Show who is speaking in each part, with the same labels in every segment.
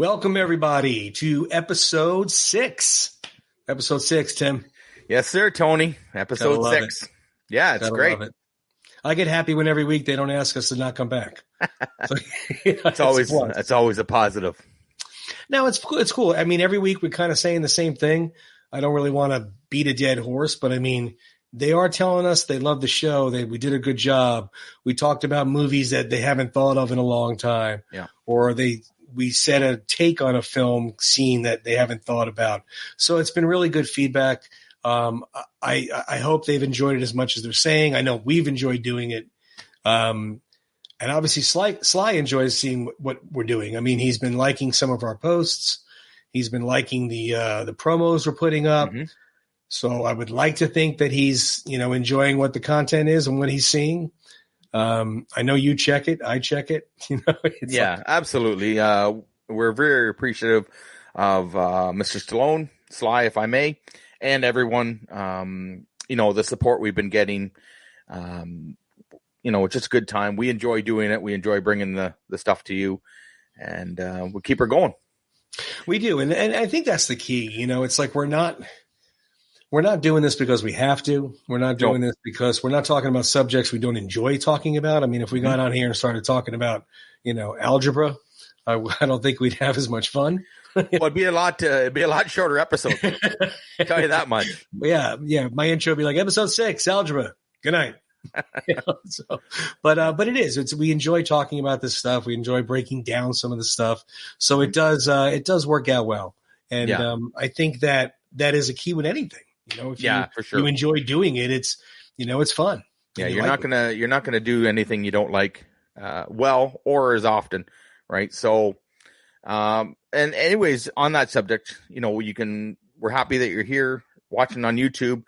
Speaker 1: Welcome, everybody, to episode 6. Episode 6, Tim.
Speaker 2: Yes, sir, Tony. Episode 6. Yeah, it's great.
Speaker 1: I get happy when every week they don't ask us to not come back. So,
Speaker 2: it's always a positive.
Speaker 1: No, it's cool. I mean, every week we're kind of saying the same thing. I don't really want to beat a dead horse, but I mean, they are telling us they love the show. We did a good job. We talked about movies that they haven't thought of in a long time.
Speaker 2: Yeah.
Speaker 1: Or we set a take on a film scene that they haven't thought about. So it's been really good feedback. I hope they've enjoyed it as much as they're saying. I know we've enjoyed doing it. And obviously Sly enjoys seeing what we're doing. I mean, he's been liking some of our posts. He's been liking the promos we're putting up. Mm-hmm. So I would like to think that he's, enjoying what the content is and what he's seeing. I know you check it. I check it.
Speaker 2: Absolutely. We're very appreciative of Mr. Stallone, Sly, if I may, and everyone. The support we've been getting. It's just a good time. We enjoy doing it. We enjoy bringing the stuff to you, and we'll keep her going.
Speaker 1: We do, and I think that's the key. It's like we're not doing this because we have to. We're not doing this because we're not talking about subjects we don't enjoy talking about. I mean, if we got on here and started talking about, algebra, I don't think we'd have as much fun.
Speaker 2: Well, it'd be a lot shorter episode. I'll tell you that much.
Speaker 1: Yeah. My intro would be like episode 6, algebra. Good night. But it is. We enjoy talking about this stuff. We enjoy breaking down some of the stuff. So it does work out well. And I think that is a key with anything.
Speaker 2: For sure.
Speaker 1: You enjoy doing it. It's fun.
Speaker 2: Yeah, you're not gonna do anything you don't like well or as often, right? So, and anyways, on that subject, we're happy that you're here watching on YouTube.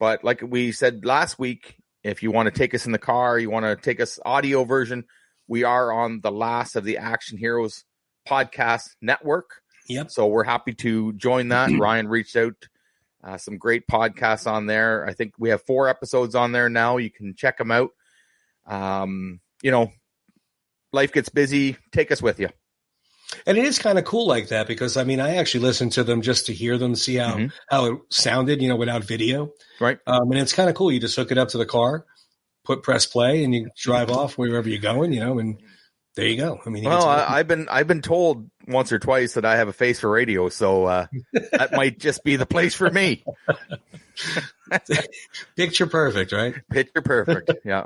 Speaker 2: But like we said last week, if you want to take us in the car, you want to take us audio version, we are on the last of the Action Heroes podcast network.
Speaker 1: Yep.
Speaker 2: So we're happy to join that. Ryan reached out. Some great podcasts on there. I think we have 4 episodes on there now. You can check them out. Life gets busy. Take us with you.
Speaker 1: And it is kind of cool like that because, I mean, I actually listened to them just to hear them, see how it sounded, without video.
Speaker 2: Right.
Speaker 1: And it's kind of cool. You just hook it up to the car, press play, and you drive off wherever you're going, and there you go. I mean,
Speaker 2: I've been told once or twice that I have a face for radio, so that might just be the place for me.
Speaker 1: Picture perfect, right?
Speaker 2: Picture perfect. Yeah,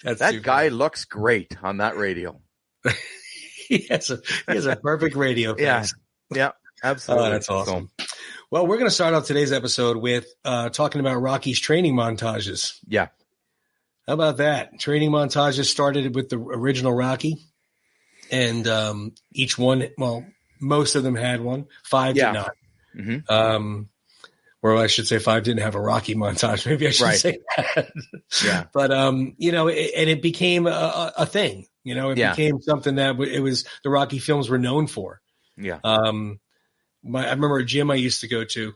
Speaker 2: that guy looks great on that radio.
Speaker 1: he has a perfect radio face.
Speaker 2: Yeah, absolutely.
Speaker 1: Oh, that's awesome. So, well, we're going to start off today's episode with talking about Rocky's training montages.
Speaker 2: Yeah.
Speaker 1: How about that? Training montages started with the original Rocky. And each one, most of them had one. 5 did not. Mm-hmm. Or I should say 5 didn't have a Rocky montage. Maybe I should say that.
Speaker 2: Yeah.
Speaker 1: But, and it became a thing. It became something that it was the Rocky films were known for.
Speaker 2: Yeah.
Speaker 1: I remember a gym I used to go to.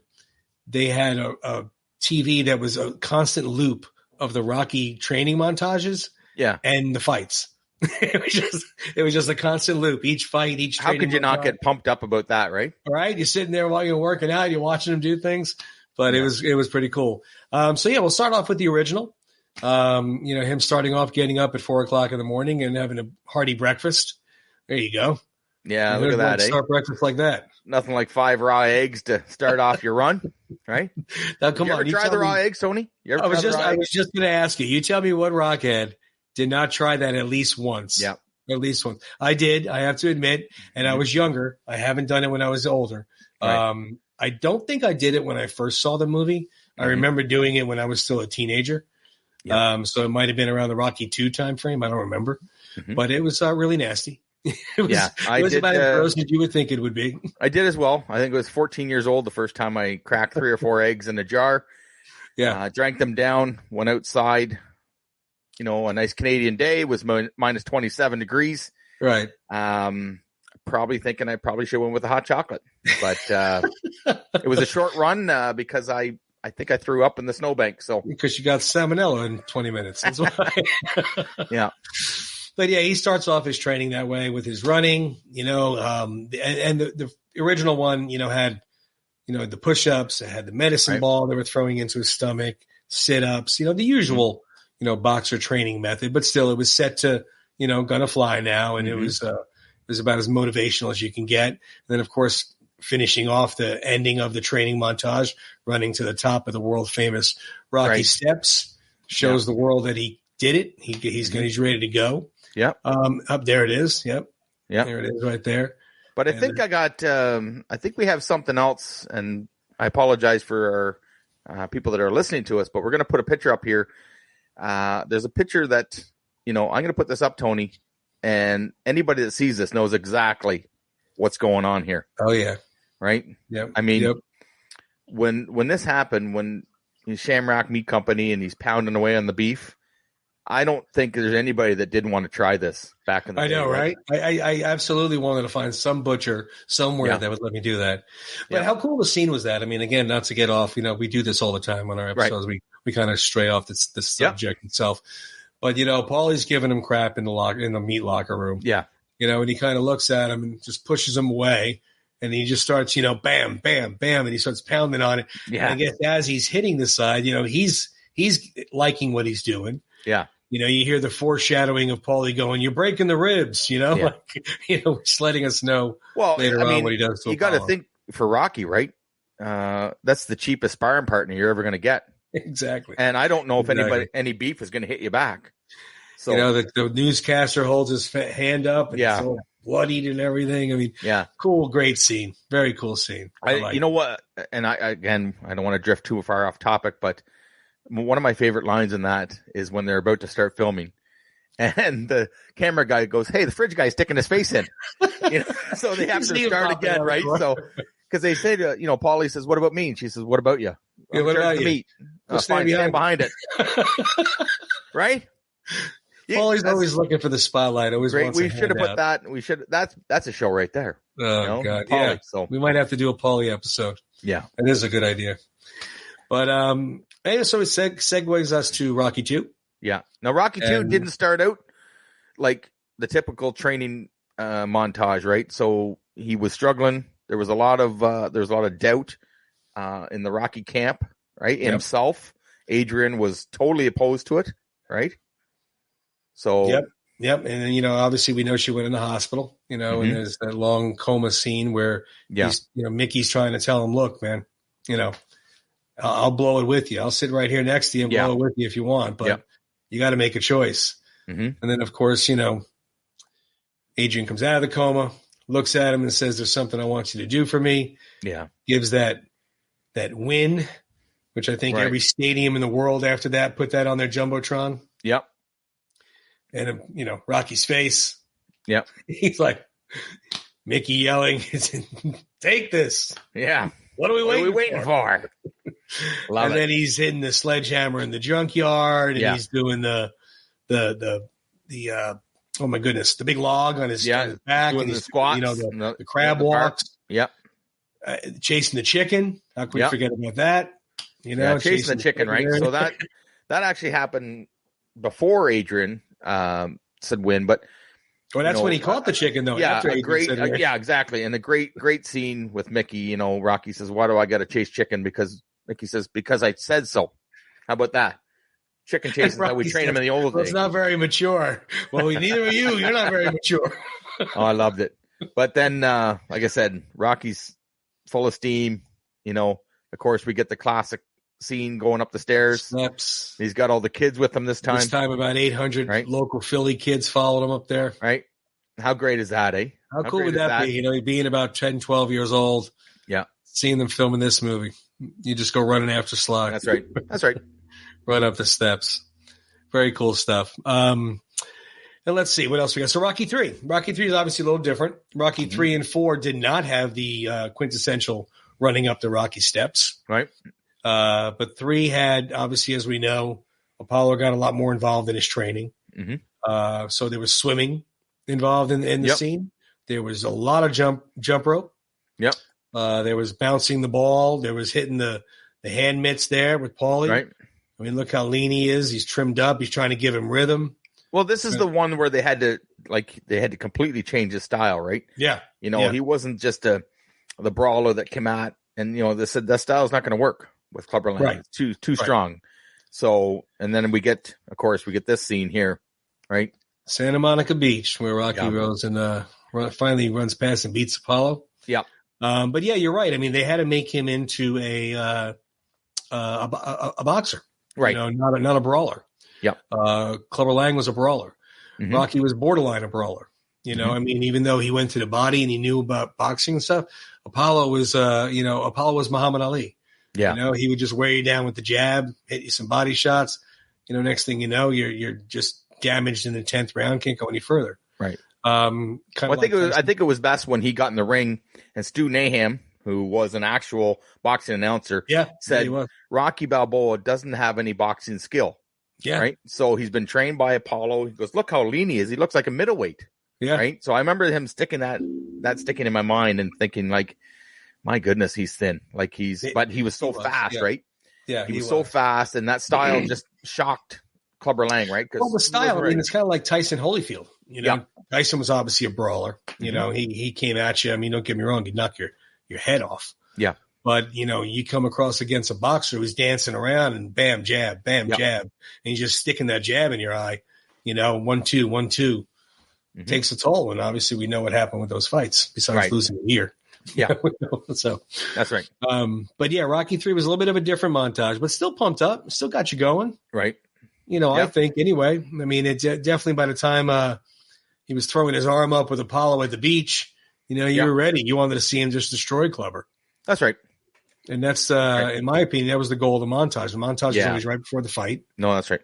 Speaker 1: They had a TV that was a constant loop of the Rocky training montages.
Speaker 2: Yeah.
Speaker 1: And the fights. It was just a constant loop. Each fight, each.
Speaker 2: How could you not get pumped up about that, right?
Speaker 1: Right, you're sitting there while you're working out, you're watching them do things, but it was pretty cool. So we'll start off with the original. Him starting off, getting up at 4:00 in the morning and having a hearty breakfast. There you go.
Speaker 2: Yeah, look at that.
Speaker 1: Start breakfast like that.
Speaker 2: Nothing like 5 raw eggs to start off your run, right?
Speaker 1: Now, come on,
Speaker 2: you try the raw eggs, Tony?
Speaker 1: I was just going to ask you. You tell me what Rockhead did not try that at least once.
Speaker 2: Yeah.
Speaker 1: At least once. I did, I have to admit, and I was younger. I haven't done it when I was older. Right. I don't think I did it when I first saw the movie. I remember doing it when I was still a teenager. Yeah. So it might have been around the Rocky 2 time frame. I don't remember. But it was really nasty. It was about as gross as you would think it would be.
Speaker 2: I did as well. I think I was 14 years old the first time I cracked 3 or 4 eggs in a jar.
Speaker 1: Yeah.
Speaker 2: Drank them down, went outside. A nice Canadian day was minus 27 degrees.
Speaker 1: Right.
Speaker 2: Probably thinking I probably should have went with a hot chocolate, but it was a short run because I think I threw up in the snowbank. So
Speaker 1: because you got salmonella in 20 minutes. That's why.
Speaker 2: Yeah.
Speaker 1: But yeah, he starts off his training that way with his running, and the original one, had, the push-ups, it had the medicine ball they were throwing into his stomach, sit-ups, the usual, boxer training method, but still it was set to, gonna fly now. And it was about as motivational as you can get. And then of course, finishing off the ending of the training montage, running to the top of the world famous Rocky steps, shows the world that he did it. He's ready to go.
Speaker 2: Yep.
Speaker 1: Up there it is. Yep.
Speaker 2: Yep.
Speaker 1: There it is right there.
Speaker 2: But I think I think we have something else, and I apologize for our people that are listening to us, but we're going to put a picture up here. There's a picture that, I'm going to put this up, Tony, and anybody that sees this knows exactly what's going on here.
Speaker 1: Oh yeah.
Speaker 2: Right.
Speaker 1: Yep.
Speaker 2: I mean, when this happened, when he's Shamrock Meat Company and he's pounding away on the beef, I don't think there's anybody that didn't want to try this back in the day. I know,
Speaker 1: right? I absolutely wanted to find some butcher somewhere that would let me do that. But how cool the scene was that? I mean, again, not to get off, we do this all the time on our episodes. Right. We kind of stray off the subject itself. But, Paulie's giving him crap in the meat locker room. Yeah. And he kind of looks at him and just pushes him away. And he just starts, bam, bam, bam. And he starts pounding on it. Yeah. And I guess as he's hitting the side, he's liking what he's doing. Yeah. You hear the foreshadowing of Paulie going, "You're breaking the ribs," just letting us know later on what he does to
Speaker 2: you got to think for Rocky, right? That's the cheapest sparring partner you're ever going to get.
Speaker 1: Exactly.
Speaker 2: And I don't know if any beef is going to hit you back. So,
Speaker 1: the newscaster holds his hand up and it's all bloodied and everything. I mean, cool, great scene. Very cool scene.
Speaker 2: You know what? And I don't want to drift too far off topic, but one of my favorite lines in that is when they're about to start filming and the camera guy goes, "Hey, the fridge guy's sticking his face in." So they have to start again, right? So, because they say to, Paulie says, "What about me?" And she says, "What about you?"
Speaker 1: What about you?
Speaker 2: Meat. Stand behind it. Right?
Speaker 1: Paulie's always looking for the spotlight. Always
Speaker 2: great.
Speaker 1: Wants
Speaker 2: we should have put that. We should. That's a show right there.
Speaker 1: Oh God, Paulie, so we might have to do a Paulie episode.
Speaker 2: Yeah,
Speaker 1: it is a good idea. But so it segues us to Rocky 2.
Speaker 2: Yeah. Now Rocky 2 didn't start out like the typical training montage, right? So he was struggling. There was a lot of doubt in the Rocky camp, right? In himself. Adrian was totally opposed to it, right? So
Speaker 1: Yep. And then, obviously we know she went in the hospital, and there's that long coma scene where Mickey's trying to tell him, "Look, man, I'll blow it with you. I'll sit right here next to you and blow it with you if you want, but you got to make a choice." And then, of course, Adrian comes out of the coma, looks at him and says, "There's something I want you to do for me." Yeah. Gives that win, which I think every stadium in the world after that put that on their Jumbotron.
Speaker 2: Yep.
Speaker 1: And, Rocky's face.
Speaker 2: Yep.
Speaker 1: He's like, Mickey yelling, "Take this."
Speaker 2: Yeah.
Speaker 1: What are we waiting
Speaker 2: for?
Speaker 1: And then he's hitting the sledgehammer in the junkyard, and he's doing the oh my goodness, the big log on his back,
Speaker 2: doing
Speaker 1: and
Speaker 2: the squats,
Speaker 1: the crab walks.
Speaker 2: Yep.
Speaker 1: Chasing the chicken. How can we forget about that?
Speaker 2: Chasing the chicken, right? So that actually happened before Adrian said win, but.
Speaker 1: Well, that's when he caught the chicken, though.
Speaker 2: Yeah, exactly. And a great scene with Mickey. Rocky says, "Why do I got to chase chicken?" Because Mickey says, "Because I said so." How about that? Chicken chasing how we train him in the old days.
Speaker 1: It's not very mature. Well, neither are you. You're not very mature.
Speaker 2: Oh, I loved it. But then, like I said, Rocky's full of steam. Of course, we get the classic scene going up the stairs.
Speaker 1: Steps.
Speaker 2: He's got all the kids with him this time.
Speaker 1: This time about 800 local Philly kids followed him up there.
Speaker 2: Right. How great is that, eh?
Speaker 1: How cool would that be? Being about 10, 12 years old.
Speaker 2: Yeah.
Speaker 1: Seeing them filming this movie. You just go running after Slug.
Speaker 2: That's right.
Speaker 1: Run up the steps. Very cool stuff. And let's see what else we got. So Rocky 3. Rocky 3 is obviously a little different. Rocky 3 and 4 did not have the quintessential running up the Rocky steps.
Speaker 2: Right.
Speaker 1: But 3 had, obviously, as we know, Apollo got a lot more involved in his training. So there was swimming involved in the scene. There was a lot of jump rope.
Speaker 2: Yep.
Speaker 1: There was bouncing the ball. There was hitting the hand mitts there with Paulie.
Speaker 2: Right.
Speaker 1: I mean, look how lean he is. He's trimmed up. He's trying to give him rhythm.
Speaker 2: Well, this is the one where they had to completely change his style, right?
Speaker 1: Yeah.
Speaker 2: He wasn't just the brawler that came out, and they said that style is not going to work with Clubber Lang.
Speaker 1: Right.
Speaker 2: It's too strong. So, and then we get this scene here, right?
Speaker 1: Santa Monica Beach, where Rocky goes and finally runs past and beats Apollo.
Speaker 2: Yeah.
Speaker 1: But yeah, you're right. I mean, they had to make him into a boxer,
Speaker 2: right?
Speaker 1: Not a brawler.
Speaker 2: Yeah.
Speaker 1: Clubber Lang was a brawler.
Speaker 2: Mm-hmm.
Speaker 1: Rocky was borderline a brawler. I mean, even though he went to the body and he knew about boxing and stuff, Apollo was Muhammad Ali.
Speaker 2: Yeah.
Speaker 1: He would just wear you down with the jab, hit you some body shots. Next thing you know, you're just damaged in the 10th round, can't go any further.
Speaker 2: Right.
Speaker 1: I
Speaker 2: think it was best when he got in the ring and Stu Naham, who was an actual boxing announcer, said Rocky Balboa doesn't have any boxing skill.
Speaker 1: Yeah.
Speaker 2: Right. So he's been trained by Apollo. He goes, look how lean he is. He looks like a middleweight.
Speaker 1: Yeah.
Speaker 2: Right. So I remember him sticking in my mind and thinking, like, my goodness, he's thin. Like but he was so fast, right?
Speaker 1: Yeah.
Speaker 2: He was so fast, and that style just shocked Clubber Lang, right?
Speaker 1: Well, the style, I mean, it's kind of like Tyson Holyfield. Tyson was obviously a brawler. He came at you. I mean, don't get me wrong, he'd knock your head off.
Speaker 2: Yeah.
Speaker 1: But, you come across against a boxer who's dancing around and bam, jab, bam, jab. And he's just sticking that jab in your eye, 1-2, 1-2. Mm-hmm. Takes a toll. And obviously we know what happened with those fights besides losing a year.
Speaker 2: Yeah.
Speaker 1: So
Speaker 2: that's right.
Speaker 1: But yeah, Rocky 3 was a little bit of a different montage, but still pumped up. Still got you going.
Speaker 2: Right.
Speaker 1: I think anyway. I mean, it definitely by the time he was throwing his arm up with Apollo at the beach, you were ready. You wanted to see him just destroy Clubber.
Speaker 2: That's right.
Speaker 1: And that's, in my opinion, that was the goal of the montage. The montage is always right before the fight.
Speaker 2: No, that's right.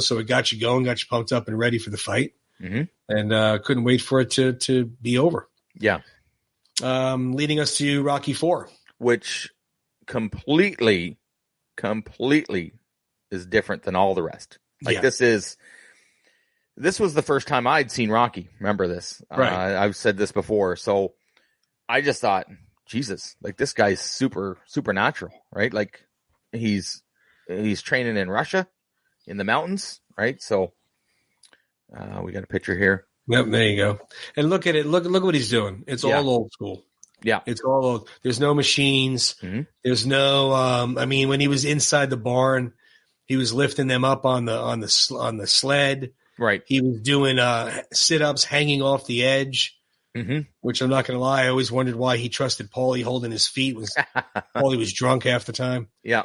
Speaker 1: So it got you going, got you pumped up and ready for the fight.
Speaker 2: Mm-hmm.
Speaker 1: And couldn't wait for it to be over.
Speaker 2: Yeah.
Speaker 1: Leading us to Rocky 4.
Speaker 2: Which completely is different than all the rest. Like this was the first time I'd seen Rocky. Remember this?
Speaker 1: Right.
Speaker 2: I've said this before. So I just thought, Jesus, like this guy's supernatural, right? Like he's training in Russia in the mountains, right? So we got a picture here.
Speaker 1: Yep, there you go. And look at it. Look what he's doing. It's all old school.
Speaker 2: Yeah.
Speaker 1: It's all old. There's no machines.
Speaker 2: Mm-hmm.
Speaker 1: There's no I mean, when he was inside the barn, he was lifting them up on the sled.
Speaker 2: Right.
Speaker 1: He was doing sit-ups hanging off the edge.
Speaker 2: Mm-hmm.
Speaker 1: Which I'm not going to lie, I always wondered why he trusted Paulie holding his feet. Paulie was drunk half the time.
Speaker 2: Yeah.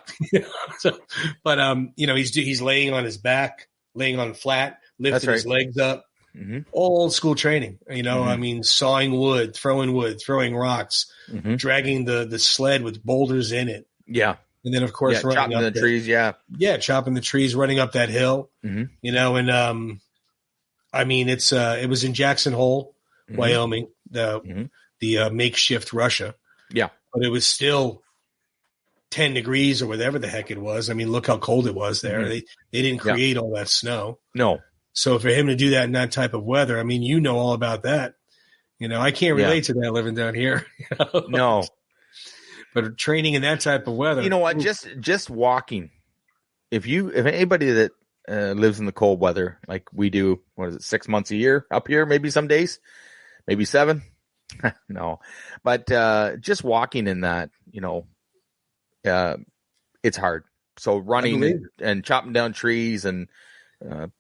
Speaker 1: But he's laying on his back, laying on flat, lifting his legs up.
Speaker 2: Mm-hmm.
Speaker 1: Old school training. I mean, sawing wood, throwing rocks,
Speaker 2: mm-hmm.
Speaker 1: dragging the sled with boulders in it.
Speaker 2: Yeah.
Speaker 1: And then of course
Speaker 2: chopping the trees. Yeah.
Speaker 1: Yeah, chopping the trees, running up that hill.
Speaker 2: Mm-hmm.
Speaker 1: And I mean, it was in Jackson Hole. Mm-hmm. Wyoming, the makeshift Russia.
Speaker 2: Yeah.
Speaker 1: But it was still 10 degrees or whatever the heck it was. I mean, look how cold it was there. Mm-hmm. They didn't create all that snow.
Speaker 2: No.
Speaker 1: So for him to do that in that type of weather, I mean, all about that. I can't relate to that living down here.
Speaker 2: No.
Speaker 1: But training in that type of weather.
Speaker 2: You know what? Just walking. If anybody that lives in the cold weather like we do, 6 months a year up here, maybe some days, maybe 7. No, but just walking in that, it's hard. So running and chopping down trees and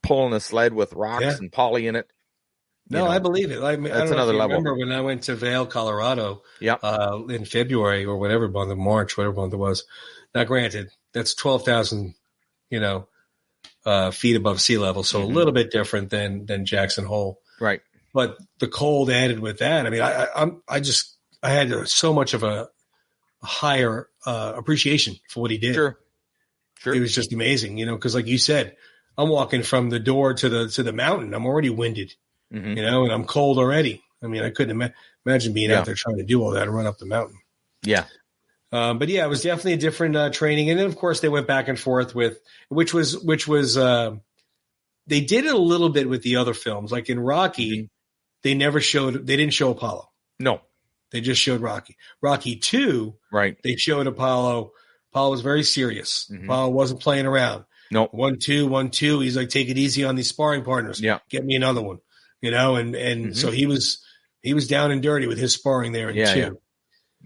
Speaker 2: pulling a sled with rocks and poly in it.
Speaker 1: No, I believe it.
Speaker 2: That's another level.
Speaker 1: Remember when I went to Vail, Colorado, in February or whatever month of March, whatever month it was. Now, granted, that's 12,000, feet above sea level, so a little bit different than Jackson Hole.
Speaker 2: Right.
Speaker 1: But the cold added with that, I mean, I had so much of a higher appreciation for what he did.
Speaker 2: Sure.
Speaker 1: It was just amazing, because like you said, I'm walking from the door to the mountain. I'm already winded, and I'm cold already. I mean, I couldn't imagine being out there trying to do all that and run up the mountain.
Speaker 2: Yeah.
Speaker 1: But yeah, it was definitely a different training. And then of course they went back and forth with, which was they did it a little bit with the other films. Like in Rocky, they didn't show Apollo.
Speaker 2: No.
Speaker 1: They just showed Rocky. Rocky 2,
Speaker 2: right.
Speaker 1: They showed Apollo. Apollo was very serious. Mm-hmm. Apollo wasn't playing around.
Speaker 2: Nope.
Speaker 1: 1-2, 1-2. He's like, take it easy on these sparring partners.
Speaker 2: Yeah.
Speaker 1: Get me another one. And so he was down and dirty with his sparring there in 2.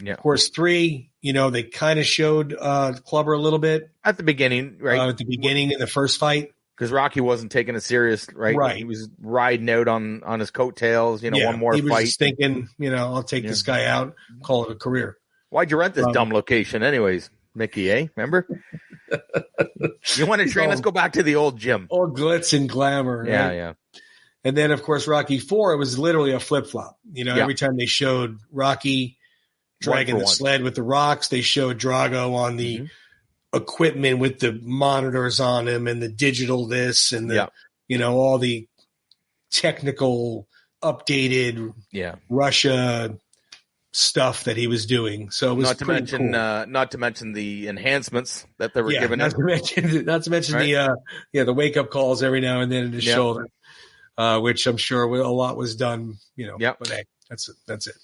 Speaker 2: Yeah.
Speaker 1: Of course, 3, they kind of showed Clubber a little bit
Speaker 2: at the beginning, right?
Speaker 1: At the beginning in the first fight,
Speaker 2: because Rocky wasn't taking it serious, right?
Speaker 1: Right.
Speaker 2: He was riding out on his coattails. One more
Speaker 1: he was
Speaker 2: fight.
Speaker 1: just thinking, I'll take this guy out, call it a career.
Speaker 2: Why'd you rent this dumb location, anyways, Mickey? Remember? You want to train? Let's go back to the old gym.
Speaker 1: All glitz and glamour. Right?
Speaker 2: Yeah.
Speaker 1: And then, of course, Rocky 4, it was literally a flip flop. Every time they showed Rocky dragging the sled with the rocks, they showed Drago on the equipment with the monitors on him and the digital this and the all the technical updated Russia stuff that he was doing. So it was
Speaker 2: not to mention the enhancements that they were giving
Speaker 1: not
Speaker 2: him.
Speaker 1: Not to mention the wake up calls every now and then in his shoulder, which I'm sure a lot was done. But hey, that's it.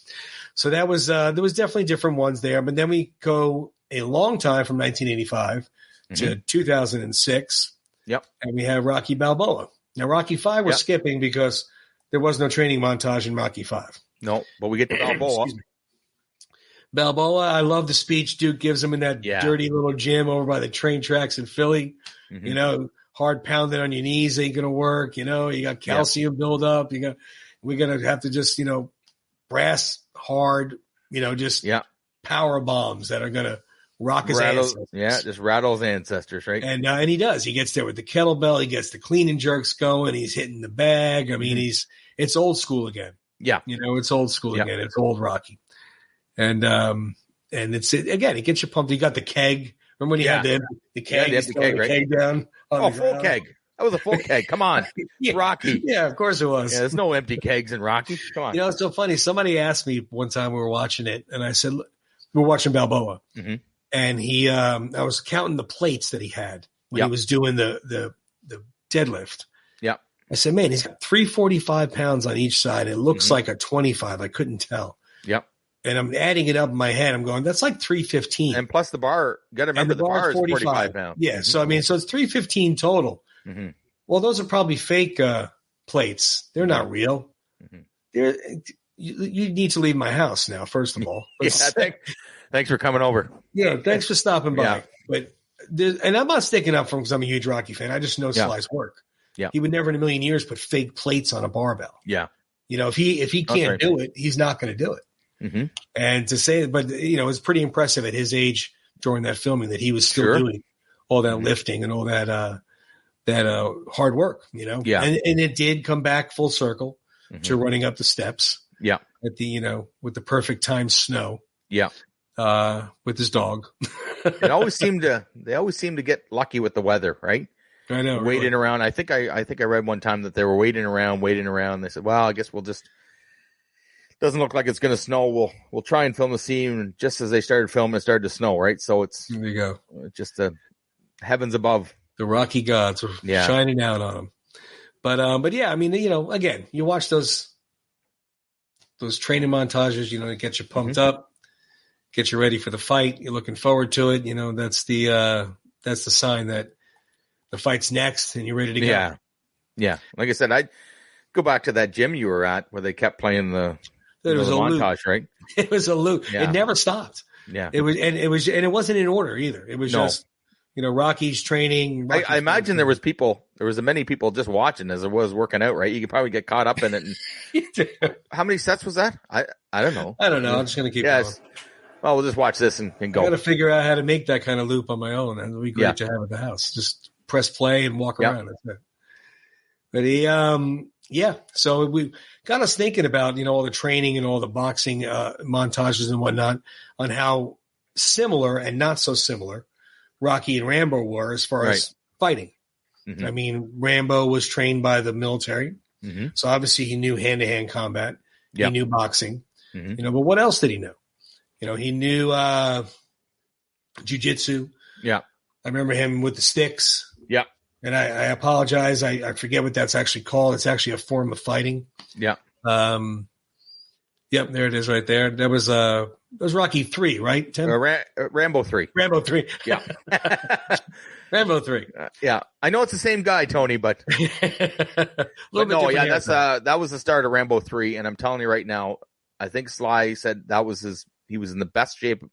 Speaker 1: So that was there was definitely different ones there, but then we go a long time from 1985 to 2006. Yep. And we have Rocky Balboa. Now, Rocky 5 we're skipping because there was no training montage in Rocky 5.
Speaker 2: No, but we get to Balboa.
Speaker 1: Balboa, I love the speech Duke gives him in that dirty little gym over by the train tracks in Philly. Hard pounding on your knees ain't going to work. You got calcium buildup. We're going to have to just, brass hard, just power bombs that are going to rock his ancestors.
Speaker 2: Yeah, just rattle his ancestors, right?
Speaker 1: And he does. He gets there with the kettlebell. He gets the clean and jerks going. He's hitting the bag. I mean, it's old school again.
Speaker 2: Yeah.
Speaker 1: It's old school again. It's old Rocky. And it's again, it gets you pumped. You got the keg. Remember when you had the keg?
Speaker 2: Yeah, the keg, right?
Speaker 1: Keg down.
Speaker 2: Full keg. That was a full keg. Come on. Rocky.
Speaker 1: Yeah, of course it was.
Speaker 2: Yeah, there's no empty kegs in Rocky. Come on.
Speaker 1: It's so funny. Somebody asked me one time we were watching it, and I said, look, we're watching Balboa. And I was counting the plates that he had when he was doing the deadlift. Yeah. I said, man, he's got 345 pounds on each side. It looks like a 25. I couldn't tell. Yep. And I'm adding it up in my head. I'm going, that's like 315.
Speaker 2: And plus the bar, got to remember the bar is 45 pounds.
Speaker 1: Yeah. So, so it's 315 total. Well, those are probably fake plates. They're not real. You need to leave my house now, first of all.
Speaker 2: Thanks for coming over.
Speaker 1: Yeah, thanks for stopping by. But and I'm not sticking up for him because I'm a huge Rocky fan. I just know Sly's work. Yeah, he would never in a million years put fake plates on a barbell. Yeah, if he can't do it, he's not going to do it. And to say, but it's pretty impressive at his age during that filming that he was still doing all that lifting and all that hard work. Yeah, and it did come back full circle to running up the steps. Yeah, at the with the perfect timed snow. Yeah. With his dog.
Speaker 2: They always seem to get lucky with the weather, right?
Speaker 1: I know.
Speaker 2: Waiting around. I think I read one time that they were waiting around. They said, well, I guess we'll just, doesn't look like it's going to snow. We'll try and film the scene. And just as they started filming, it started to snow, right? So it's,
Speaker 1: there you go.
Speaker 2: Just the heavens above.
Speaker 1: The Rocky gods are shining out on him. But yeah, I mean, again, you watch those training montages, it gets you pumped up. Get you ready for the fight. You're looking forward to it. That's the sign that the fight's next and you're ready to go.
Speaker 2: Yeah. Yeah. Like I said, I'd go back to that gym you were at where they kept playing the montage, loop. Right?
Speaker 1: It was a loop. Yeah. It never stopped. Yeah. It wasn't in order either. It was just, Rocky's training.
Speaker 2: I imagine there was many people just watching as it was working out, right? You could probably get caught up in it. How many sets was that? I don't know.
Speaker 1: I'm just going to keep going.
Speaker 2: Well, we'll just watch this and go.
Speaker 1: I got to figure out how to make that kind of loop on my own. And it'll be great to have at the house. Just press play and walk around. That's it. But so we got us thinking about, all the training and all the boxing montages and whatnot on how similar and not so similar Rocky and Rambo were as far as fighting. I mean, Rambo was trained by the military. So obviously he knew hand-to-hand combat. He knew boxing. But what else did he know? He knew jiu-jitsu. Yeah. I remember him with the sticks. Yeah. And I apologize. I forget what that's actually called. It's actually a form of fighting. Yeah. Yep, there it is right there. That was Rocky 3, right, Tim?
Speaker 2: Rambo 3.
Speaker 1: Rambo 3.
Speaker 2: Yeah.
Speaker 1: Rambo 3.
Speaker 2: Yeah, I know it's the same guy, Tony, but no, yeah, that was the start of Rambo 3, and I'm telling you right now, I think Sly said he was in the best shape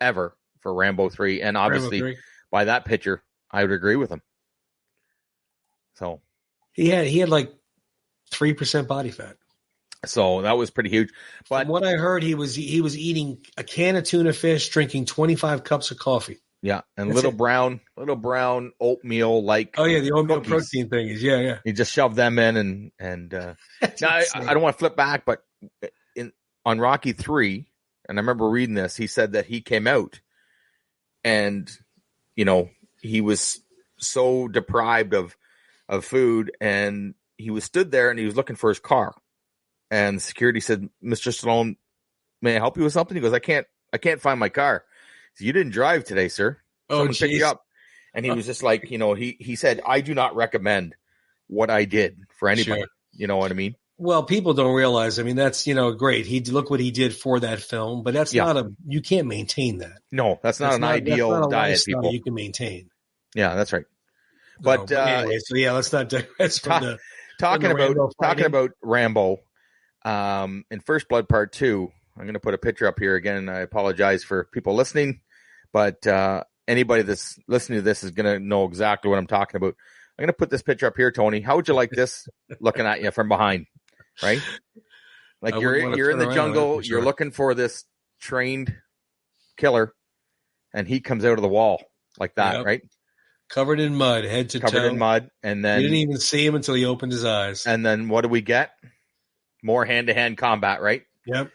Speaker 2: ever for Rambo 3, and obviously
Speaker 1: 3.
Speaker 2: By that picture, I would agree with him. So
Speaker 1: he had like 3% body fat.
Speaker 2: So that was pretty huge. But
Speaker 1: from what I heard, he was eating a can of tuna fish, drinking 25 cups of coffee.
Speaker 2: Yeah, and little brown oatmeal like.
Speaker 1: Oh yeah, the oatmeal
Speaker 2: cookies.
Speaker 1: Protein thing is yeah.
Speaker 2: He just shoved them in and now I don't want to flip back, but on Rocky 3, and I remember reading this, he said that he came out and he was so deprived of food, and he was stood there and he was looking for his car, and the security said, "Mr. Stallone, may I help you with something?" He goes, I can't find my car. So, you didn't drive today, sir. Someone picked you up. And he was just like, he said, I do not recommend what I did for anybody. Sure. You know what I mean?
Speaker 1: Well, people don't realize, I mean, that's, great. Look what he did for that film, but that's you can't maintain that.
Speaker 2: No, that's not an ideal diet, people.
Speaker 1: You can maintain.
Speaker 2: Yeah, that's right. But
Speaker 1: anyway, so let's not digress from
Speaker 2: talking about Rambo, in First Blood Part 2, I'm going to put a picture up here again. I apologize for people listening, but anybody that's listening to this is going to know exactly what I'm talking about. I'm going to put this picture up here, Tony. How would you like this looking at you from behind, right? Like you're in the jungle, you're looking for this trained killer, and he comes out of the wall like that, right?
Speaker 1: Covered in mud, head to toe.
Speaker 2: Covered in mud, and then
Speaker 1: you didn't even see him until he opened his eyes.
Speaker 2: And then what do we get? More hand-to-hand combat, right?
Speaker 1: Yep.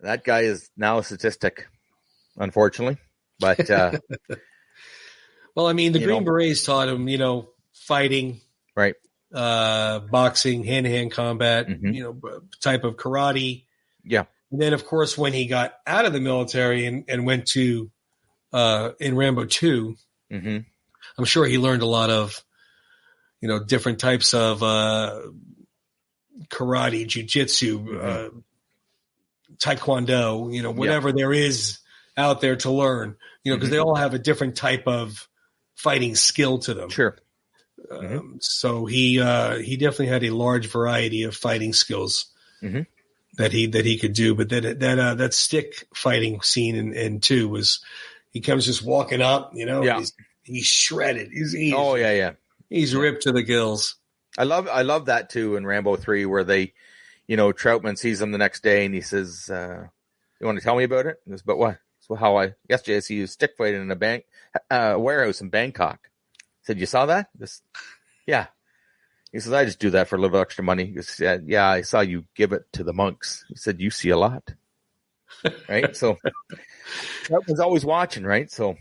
Speaker 2: That guy is now a statistic, unfortunately. But
Speaker 1: well, I mean, the Green Berets taught him, fighting,
Speaker 2: right?
Speaker 1: Boxing, hand-to-hand combat, type of karate.
Speaker 2: Yeah.
Speaker 1: And then, of course, when he got out of the military and went to in Rambo 2, I'm sure he learned a lot of, different types of karate, jiu-jitsu, taekwondo, whatever there is out there to learn, because they all have a different type of fighting skill to them.
Speaker 2: Sure.
Speaker 1: So he definitely had a large variety of fighting skills that he could do. But that stick fighting scene in 2 was, he comes just walking up, he's shredded. He's He's ripped to the gills.
Speaker 2: I love that too in Rambo 3, where they, Troutman sees him the next day and he says, "You want to tell me about it?" He goes, "But what?" So yesterday I see you stick fighting in a warehouse in Bangkok. I said, "You saw that?" Yeah. He says, "I just do that for a little extra money." He goes, "Yeah, I saw you give it to the monks." He said, "You see a lot." Right? So Troutman's always watching, right? So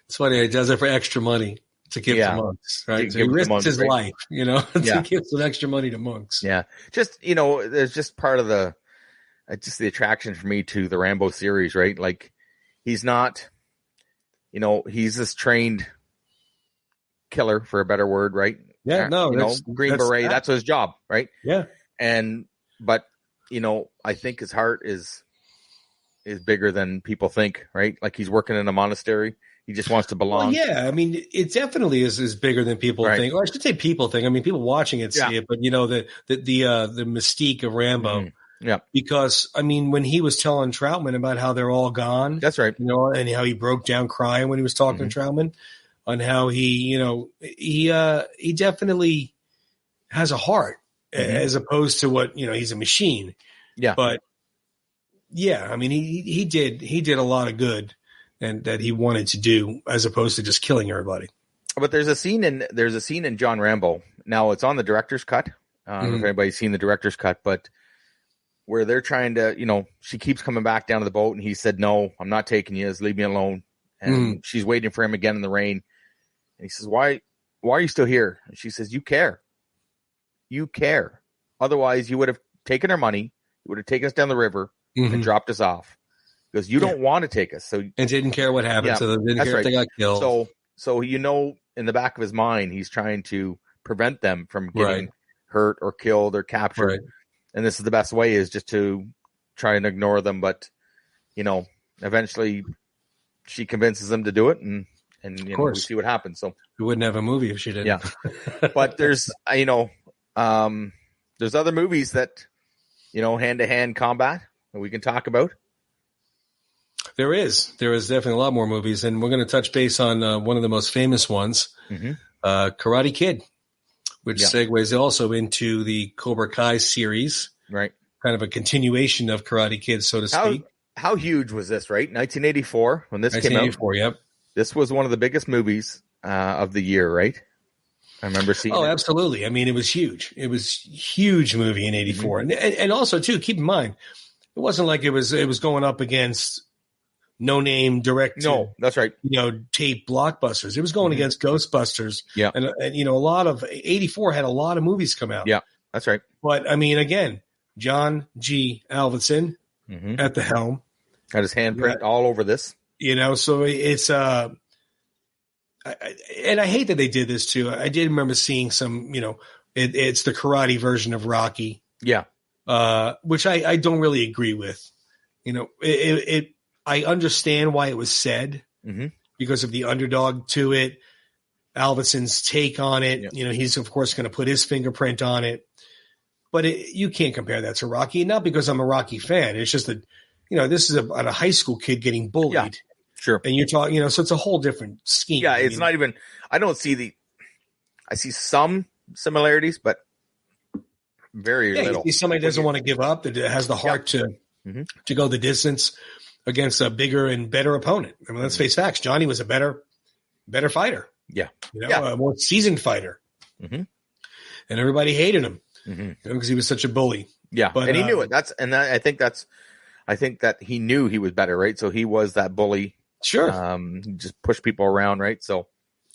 Speaker 1: it's funny, he does it for extra money to give to monks, right? So he risks his life, to give some extra money to monks.
Speaker 2: Yeah. Just, there's just part of the attraction for me to the Rambo series, right? Like, he's not, he's this trained killer, for a better word, right?
Speaker 1: Yeah, no,
Speaker 2: Green Beret, that's his job, right?
Speaker 1: Yeah.
Speaker 2: But I think his heart is bigger than people think, right? Like, he's working in a monastery. He just wants to belong.
Speaker 1: Well, yeah, I mean, it definitely is bigger than people think. Or I should say people think. I mean, people watching it see it, but the mystique of Rambo.
Speaker 2: Yeah.
Speaker 1: Because I mean, when he was telling Troutman about how they're all gone,
Speaker 2: that's right.
Speaker 1: And how he broke down crying when he was talking to Troutman, on how he definitely has a heart as opposed to what he's a machine.
Speaker 2: Yeah.
Speaker 1: But yeah, I mean, he did a lot of good. And that he wanted to do, as opposed to just killing everybody.
Speaker 2: But there's a scene in John Rambo. Now it's on the director's cut. I don't know if anybody's seen the director's cut, but where they're trying to, she keeps coming back down to the boat, and he said, "No, I'm not taking you. Just leave me alone." And she's waiting for him again in the rain. And he says, "Why are you still here?" And she says, "You care. You care. Otherwise, you would have taken our money. You would have taken us down the river and dropped us off. Because you don't want to take us." So
Speaker 1: and didn't care what happened. So they didn't care if they got killed.
Speaker 2: So in the back of his mind, he's trying to prevent them from getting hurt or killed or captured. Right. And this is the best way, is just to try and ignore them. But eventually she convinces them to do it, and And,
Speaker 1: Of
Speaker 2: we
Speaker 1: course.
Speaker 2: see what happens. So
Speaker 1: We wouldn't have a movie if she didn't.
Speaker 2: yeah. But there's, there's other movies that, hand-to-hand combat that we can talk about.
Speaker 1: There is definitely a lot more movies, and we're going to touch base on one of the most famous ones, Karate Kid, which segues also into the Cobra Kai series,
Speaker 2: right?
Speaker 1: Kind of a continuation of Karate Kid, so to speak.
Speaker 2: How huge was this, right? 1984 when this came out.
Speaker 1: 1984, yep.
Speaker 2: This was one of the biggest movies of the year, right? I remember seeing it.
Speaker 1: Oh, absolutely. I mean, it was huge. It was a huge movie in 84. And also, too, keep in mind, it wasn't like it was going up against no-name direct
Speaker 2: No, that's right.
Speaker 1: tape blockbusters. It was going against Ghostbusters.
Speaker 2: Yeah.
Speaker 1: And a lot of 84 had a lot of movies come out.
Speaker 2: Yeah, that's right.
Speaker 1: But, I mean, again, John G. Avildsen at the helm.
Speaker 2: Got his handprint all over this.
Speaker 1: So it's and I hate that they did this too. I did remember seeing some, it's the karate version of Rocky.
Speaker 2: Yeah.
Speaker 1: Which I don't really agree with. I understand why it was said because of the underdog to it, Alvinsen's take on it. Yep. He's of course going to put his fingerprint on it, but you can't compare that to Rocky. Not because I'm a Rocky fan. It's just that, this is about a high school kid getting bullied.
Speaker 2: Yeah, sure.
Speaker 1: And you're talking, so it's a whole different scheme.
Speaker 2: Yeah, it's not even, I see some similarities, but very little.
Speaker 1: You see somebody doesn't want to give up, that has the heart to go the distance against a bigger and better opponent. I mean, let's face facts. Johnny was a better fighter.
Speaker 2: Yeah.
Speaker 1: A more seasoned fighter. And everybody hated him because he was such a bully.
Speaker 2: Yeah. But, and he knew it. I think that he knew he was better, right? So he was that bully.
Speaker 1: Sure.
Speaker 2: He just pushed people around, right? So,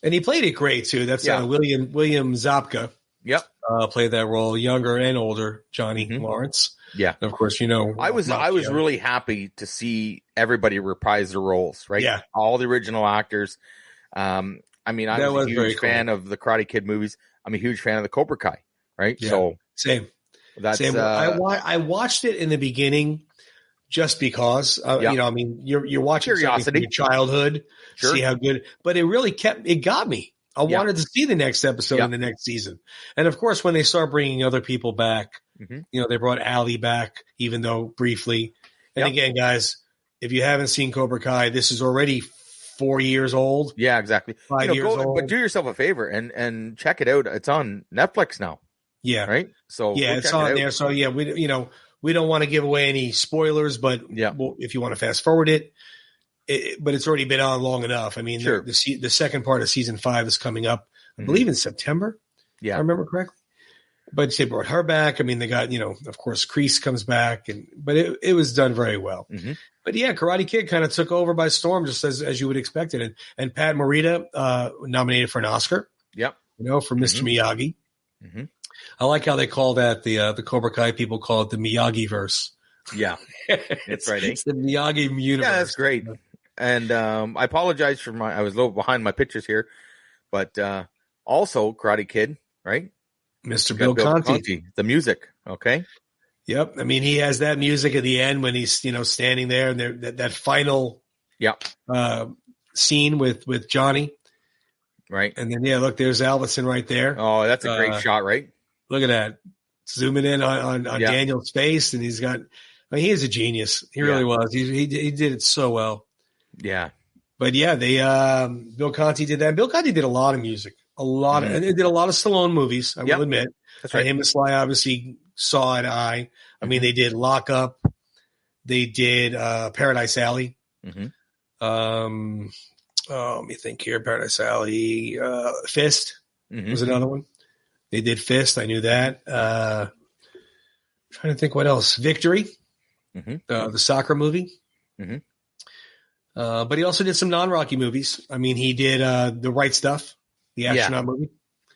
Speaker 1: and he played it great too. That's William Zabka.
Speaker 2: Yep.
Speaker 1: Played that role, younger and older, Johnny Lawrence.
Speaker 2: Yeah.
Speaker 1: And of course,
Speaker 2: I was really happy to see everybody reprise their roles, right?
Speaker 1: Yeah.
Speaker 2: All the original actors. I mean, I was a huge fan of the Karate Kid movies. I'm a huge fan of the Cobra Kai, right?
Speaker 1: Yeah.
Speaker 2: So
Speaker 1: same.
Speaker 2: That's
Speaker 1: I watched it in the beginning just because, you're watching something from your childhood, see how good, but it got me. I wanted to see the next episode in the next season. And of course, when they start bringing other people back, they brought Ali back, even though briefly. And again, guys, if you haven't seen Cobra Kai, this is already 4 years old.
Speaker 2: Yeah, exactly.
Speaker 1: 5 years old.
Speaker 2: But do yourself a favor and check it out. It's on Netflix now.
Speaker 1: Yeah.
Speaker 2: Right. So
Speaker 1: it's on there. So we don't want to give away any spoilers, but if you want to fast forward it, but it's already been on long enough. I mean, the second part of season 5 is coming up, I believe in September. Yeah. If I remember correctly. But they brought her back. I mean, they got, of course, Kreese comes back, but it was done very well. But yeah, Karate Kid kind of took over by storm, just as you would expect it. And Pat Morita nominated for an Oscar.
Speaker 2: Yep.
Speaker 1: For Mr. Miyagi. I like how they call that the Cobra Kai people call it the Miyagi verse.
Speaker 2: Yeah, that's right.
Speaker 1: It's the Miyagi universe.
Speaker 2: Yeah, that's great. And I apologize for I was a little behind my pictures here, but also Karate Kid, right?
Speaker 1: Mr. Bill Conti.
Speaker 2: The music, okay?
Speaker 1: Yep. I mean, he has that music at the end when he's standing there, and that final scene with Johnny,
Speaker 2: right?
Speaker 1: And then look, there's Avildsen right there.
Speaker 2: Oh, that's a great shot, right?
Speaker 1: Look at that, zooming in on Daniel's face, and he's got. I mean, he is a genius. He really was. He did it so well.
Speaker 2: Yeah.
Speaker 1: But they Bill Conti did that. Bill Conti did a lot of music. And they did a lot of Stallone movies, I will admit.
Speaker 2: That's right.
Speaker 1: Him and Sly obviously saw eye to eye. I mean, they did Lock Up. They did Paradise Alley. Let me think here. Paradise Alley. Fist was another one. They did Fist. I knew that. Trying to think what else. Victory. The soccer movie. But he also did some non-Rocky movies. I mean, he did The Right Stuff, the astronaut movie.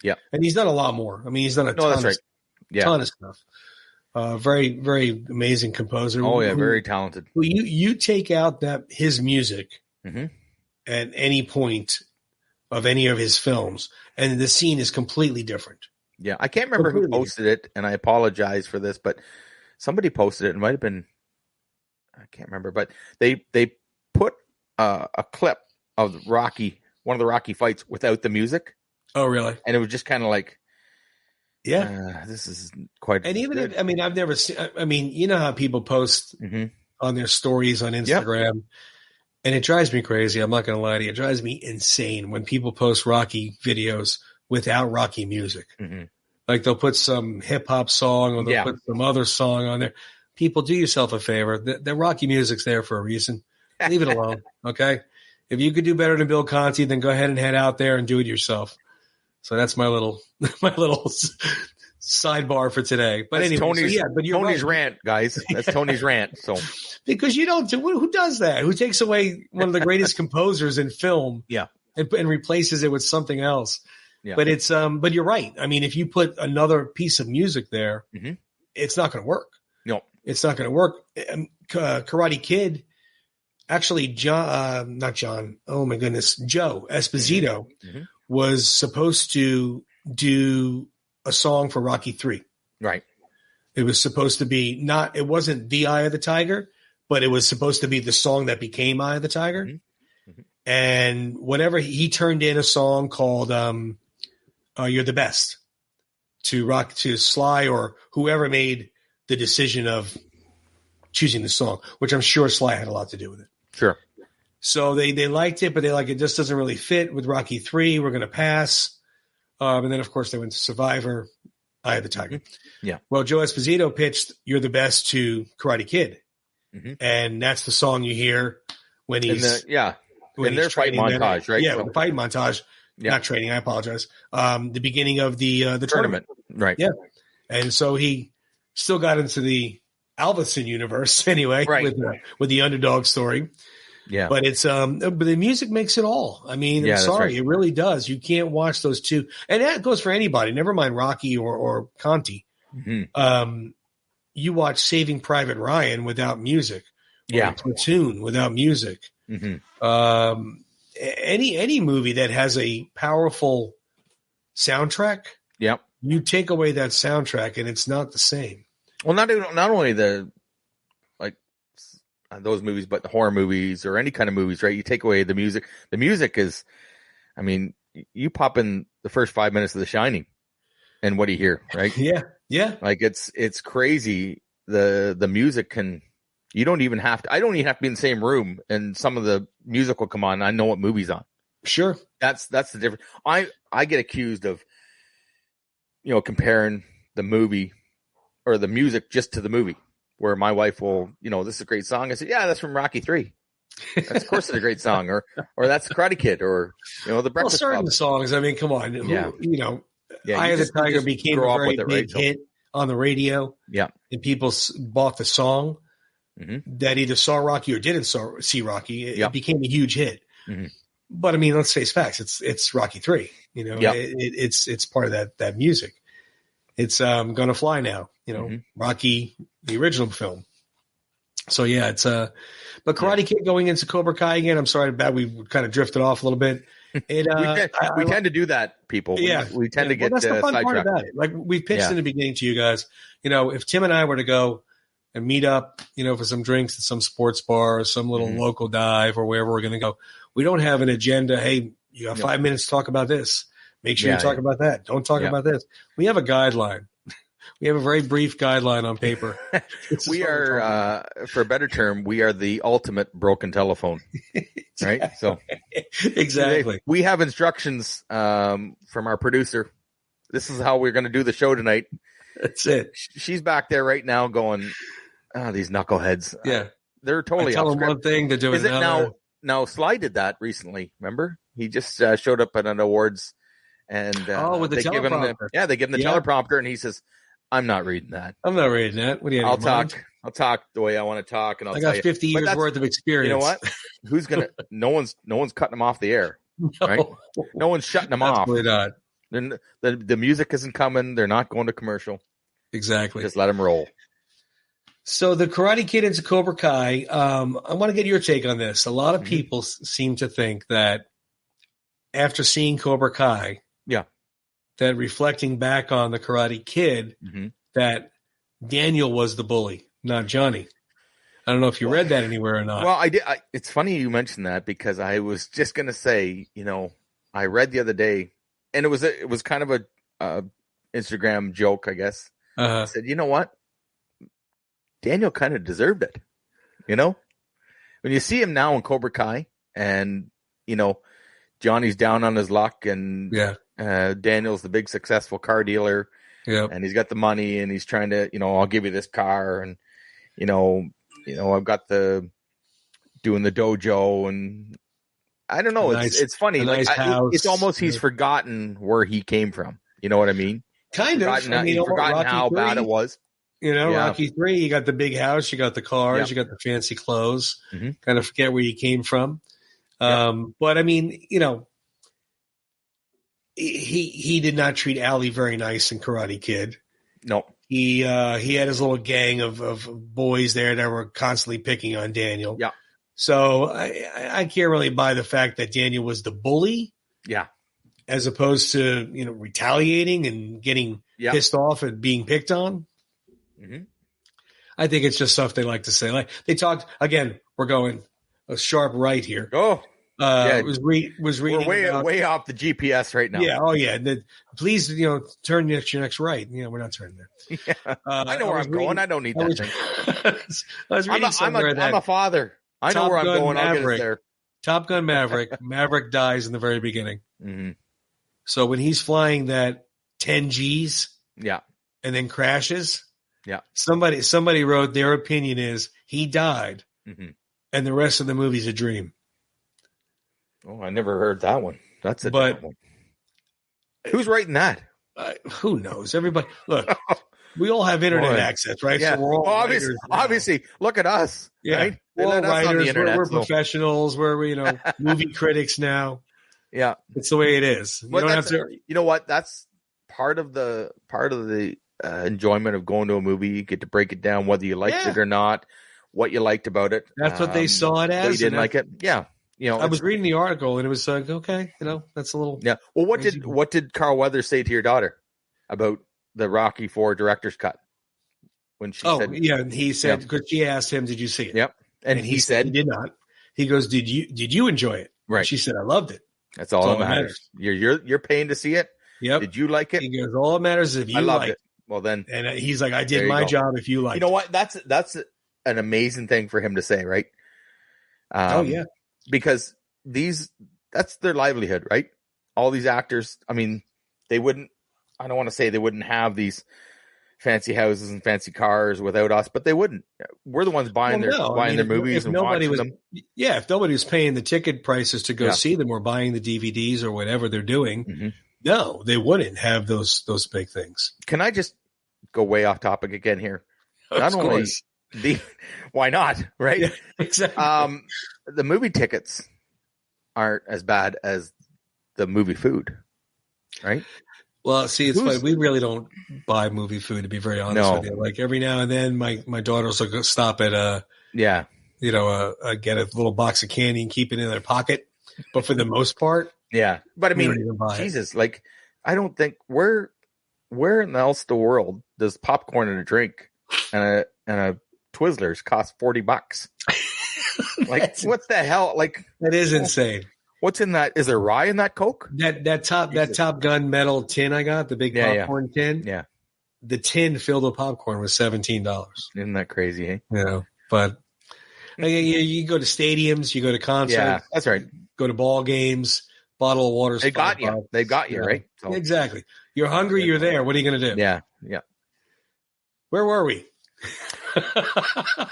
Speaker 1: Yeah. And he's done a lot more. I mean, he's done a ton of stuff. Very, very amazing composer.
Speaker 2: Oh, yeah, very talented.
Speaker 1: You take out his music at any point of any of his films, and the scene is completely different.
Speaker 2: Yeah, I can't remember who posted it, and I apologize for this, but somebody posted it. It might have been, I can't remember, but they put a clip of Rocky one of the Rocky fights without the music,
Speaker 1: Oh, really?
Speaker 2: and it was just kind of like,
Speaker 1: Yeah.
Speaker 2: this is quite.
Speaker 1: And even
Speaker 2: good.
Speaker 1: if, I mean, I've never seen, I mean, you know how people post on their stories on Instagram, and it drives me crazy. I'm not going to lie to you. It drives me insane when people post Rocky videos without Rocky music. Like they'll put some hip hop song or they'll put some other song on there. People, do yourself a favor. The Rocky music's there for a reason. Leave it alone. Okay. If you could do better than Bill Conti, then go ahead and head out there and do it yourself. So that's my little sidebar for today. But
Speaker 2: that's
Speaker 1: anyway,
Speaker 2: Tony's rant, guys. That's Tony's rant. So
Speaker 1: because you don't do, who does that? Who takes away one of the greatest composers in film? And replaces it with something else. Yeah. But it's but you're right. I mean, if you put another piece of music there, it's not going to work.
Speaker 2: No,
Speaker 1: it's not going to work. Karate Kid, actually, not John. Oh my goodness, Joe Esposito was supposed to do a song for Rocky III.
Speaker 2: Right.
Speaker 1: It was supposed to be not. It wasn't the Eye of the Tiger, but it was supposed to be the song that became Eye of the Tiger. And whatever he turned in a song called "You're the Best" to Sly or whoever made the decision of choosing the song, which I'm sure Sly had a lot to do with it.
Speaker 2: Sure.
Speaker 1: So they liked it, but they like it just doesn't really fit with Rocky III. We're going to pass. And then of course they went to Survivor, Eye of the Tiger.
Speaker 2: Yeah.
Speaker 1: Well, Joe Esposito pitched "You're the Best" to Karate Kid, and that's the song you hear when he's
Speaker 2: in their fight montage, right?
Speaker 1: Yeah, so, the fight montage. Yeah. Not training. I apologize. The beginning of the tournament,
Speaker 2: right?
Speaker 1: Yeah, and so he still got into the Avildsen universe anyway, right? With the underdog story.
Speaker 2: Yeah,
Speaker 1: but it's but the music makes it all. I mean, I'm sorry, it really does. You can't watch those two, and that goes for anybody. Never mind Rocky or Conti. You watch Saving Private Ryan without music. Or Platoon without music. Any movie that has a powerful soundtrack, you take away that soundtrack and it's not the same.
Speaker 2: Well, not only the like those movies, but the horror movies or any kind of movies, right? You take away the music. The music is, I mean, you pop in the first 5 minutes of The Shining, and what do you hear, right?
Speaker 1: Yeah.
Speaker 2: Like it's crazy. The music can. You don't even have to. I don't even have to be in the same room, and some of the music will come on. And I know what movie's on.
Speaker 1: Sure,
Speaker 2: that's the difference. I get accused of, comparing the movie or the music just to the movie. Where my wife will, this is a great song. I said, yeah, that's from Rocky III. That's of course it's a great song, or that's Karate Kid, or the Breakfast
Speaker 1: Club.
Speaker 2: Certain
Speaker 1: songs. I mean, come on, Eye of the Tiger became a very big hit on the radio.
Speaker 2: Yeah,
Speaker 1: and people bought the song. That either saw Rocky or didn't see Rocky, it became a huge hit. But I mean, let's face facts. It's Rocky III. It's part of that music. It's Gonna Fly Now. Rocky, the original film. So yeah, it's but Karate Kid going into Cobra Kai again. I'm sorry about we kind of drifted off a little bit.
Speaker 2: We tend to do that, people. We tend to get
Speaker 1: that's the fun part
Speaker 2: sidetracked.
Speaker 1: about it. Like we pitched in the beginning to you guys. If Tim and I were to go and meet up, for some drinks at some sports bar or some little local dive or wherever we're going to go. We don't have an agenda. Hey, you got 5 minutes to talk about this. Make sure you talk about that. Don't talk about this. We have a guideline. We have a very brief guideline on paper.
Speaker 2: We are, for a better term, we are the ultimate broken telephone, right? So
Speaker 1: exactly.
Speaker 2: We have instructions from our producer. This is how we're going to do the show tonight.
Speaker 1: That's it.
Speaker 2: She's back there right now going, these knuckleheads.
Speaker 1: Yeah.
Speaker 2: They're totally
Speaker 1: tell them one thing, they're doing another.
Speaker 2: Now, Sly did that recently, remember? He just showed up at an awards and
Speaker 1: with the teleprompter.
Speaker 2: they give him the teleprompter and he says, I'm not reading that.
Speaker 1: I'm not reading that. What do you
Speaker 2: I'll talk the way I want to talk, and I
Speaker 1: got 50 years worth of experience.
Speaker 2: You know what? Who's gonna? No one's cutting him off the air, right? No one's shutting him off.
Speaker 1: Not.
Speaker 2: The music isn't coming. They're not going to commercial.
Speaker 1: Exactly.
Speaker 2: Just let them roll.
Speaker 1: So the Karate Kid into Cobra Kai. I want to get your take on this. A lot of people seem to think that after seeing Cobra Kai, that reflecting back on the Karate Kid, that Daniel was the bully, not Johnny. I don't know if you read that anywhere or not.
Speaker 2: Well, I did. It's funny you mentioned that because I was just going to say, I read the other day, and it was kind of a Instagram joke, I guess. I said, you know what? Daniel kind of deserved it. You know, when you see him now in Cobra Kai, and you know, Johnny's down on his luck, and Daniel's the big successful car dealer, and he's got the money, and he's trying to, you know, I'll give you this car, and you know, I've got doing the dojo, and I don't know, it's funny, like it's almost he's forgotten where he came from. You know what I mean?
Speaker 1: Kind of.
Speaker 2: He's forgotten how bad it was.
Speaker 1: You know, Rocky 3, you got the big house, you got the cars, you got the fancy clothes. Kind of forget where you came from. But I mean, you know, he did not treat Ali very nice in Karate Kid.
Speaker 2: No.
Speaker 1: He had his little gang of boys there that were constantly picking on Daniel.
Speaker 2: Yeah.
Speaker 1: So I can't really buy the fact that Daniel was the bully.
Speaker 2: Yeah.
Speaker 1: As opposed to, you know, retaliating and getting pissed off at being picked on. I think it's just stuff they like to say. Like they talked again. We're going a sharp right here.
Speaker 2: Oh,
Speaker 1: was reading.
Speaker 2: We're way off the GPS right now.
Speaker 1: Yeah. Oh, yeah. Please, you know, turn your next right. You know, we're not turning there.
Speaker 2: Yeah. I know where I'm going. I don't need that thing.
Speaker 1: I was reading somewhere
Speaker 2: I'm a father. I know where I'm going. I'll get it there.
Speaker 1: Top Gun Maverick. Maverick dies in the very beginning. So when he's flying that 10 Gs, and then crashes.
Speaker 2: Yeah.
Speaker 1: Somebody wrote their opinion is he died and the rest of the movie's a dream.
Speaker 2: Oh, I never heard that one. That's a different one. Who's writing that?
Speaker 1: Who knows? Everybody, look, we all have internet access, right?
Speaker 2: Yeah.
Speaker 1: So we're all
Speaker 2: obviously, look at us.
Speaker 1: Yeah.
Speaker 2: Right?
Speaker 1: We're all writers. We're professionals. We're, you know, movie critics now.
Speaker 2: Yeah.
Speaker 1: It's the way it is.
Speaker 2: You know what? That's part of the enjoyment of going to a movie. You get to break it down, whether you liked it or not, what you liked about it.
Speaker 1: That's what they saw it as.
Speaker 2: They didn't like it. Yeah. You know,
Speaker 1: I was reading the article and it was like, okay, you know, that's a little.
Speaker 2: Yeah. Well, what did Carl Weathers say to your daughter about the Rocky IV director's cut? When she said,
Speaker 1: and he said, because she asked him, did you see it?
Speaker 2: Yep. And he said
Speaker 1: he did not. He goes, did you enjoy it?
Speaker 2: Right.
Speaker 1: And she said, I loved it.
Speaker 2: That's all that matters. You're paying to see it.
Speaker 1: Yep.
Speaker 2: Did you like it?
Speaker 1: He goes, all that matters is if you liked it.
Speaker 2: Well, then,
Speaker 1: and he's like, I did my job. If you like,
Speaker 2: you know what? That's an amazing thing for him to say, right? Because that's their livelihood, right? All these actors. I mean, I don't want to say they wouldn't have these fancy houses and fancy cars without us, but they wouldn't. We're the ones buying their movies and watching them.
Speaker 1: Yeah, if nobody was paying the ticket prices to go see them or buying the DVDs or whatever they're doing, no, they wouldn't have those big things.
Speaker 2: Can I just go way off topic again here? Not only why not, right?
Speaker 1: Yeah, exactly.
Speaker 2: The movie tickets aren't as bad as the movie food, right?
Speaker 1: Well, see, it's funny. We really don't buy movie food, to be very honest with you. Like every now and then, my daughters will go stop at get a little box of candy and keep it in their pocket. But for the most part,
Speaker 2: But I mean, Jesus, like I don't think where in else the world does popcorn and a drink and a Twizzlers cost $40? Like what the hell? Like
Speaker 1: that is insane.
Speaker 2: What's in that? Is there rye in that Coke?
Speaker 1: That Top Gun metal tin I got, the big popcorn tin.
Speaker 2: Yeah.
Speaker 1: The tin filled with popcorn was $17.
Speaker 2: Isn't that crazy, eh?
Speaker 1: You know, but you go to stadiums, you go to concerts.
Speaker 2: Yeah, that's right.
Speaker 1: Go to ball games, bottle of water.
Speaker 2: They got you. They got you, right?
Speaker 1: So. Exactly. You're hungry, you're there. What are you going to do?
Speaker 2: Yeah.
Speaker 1: Where were we?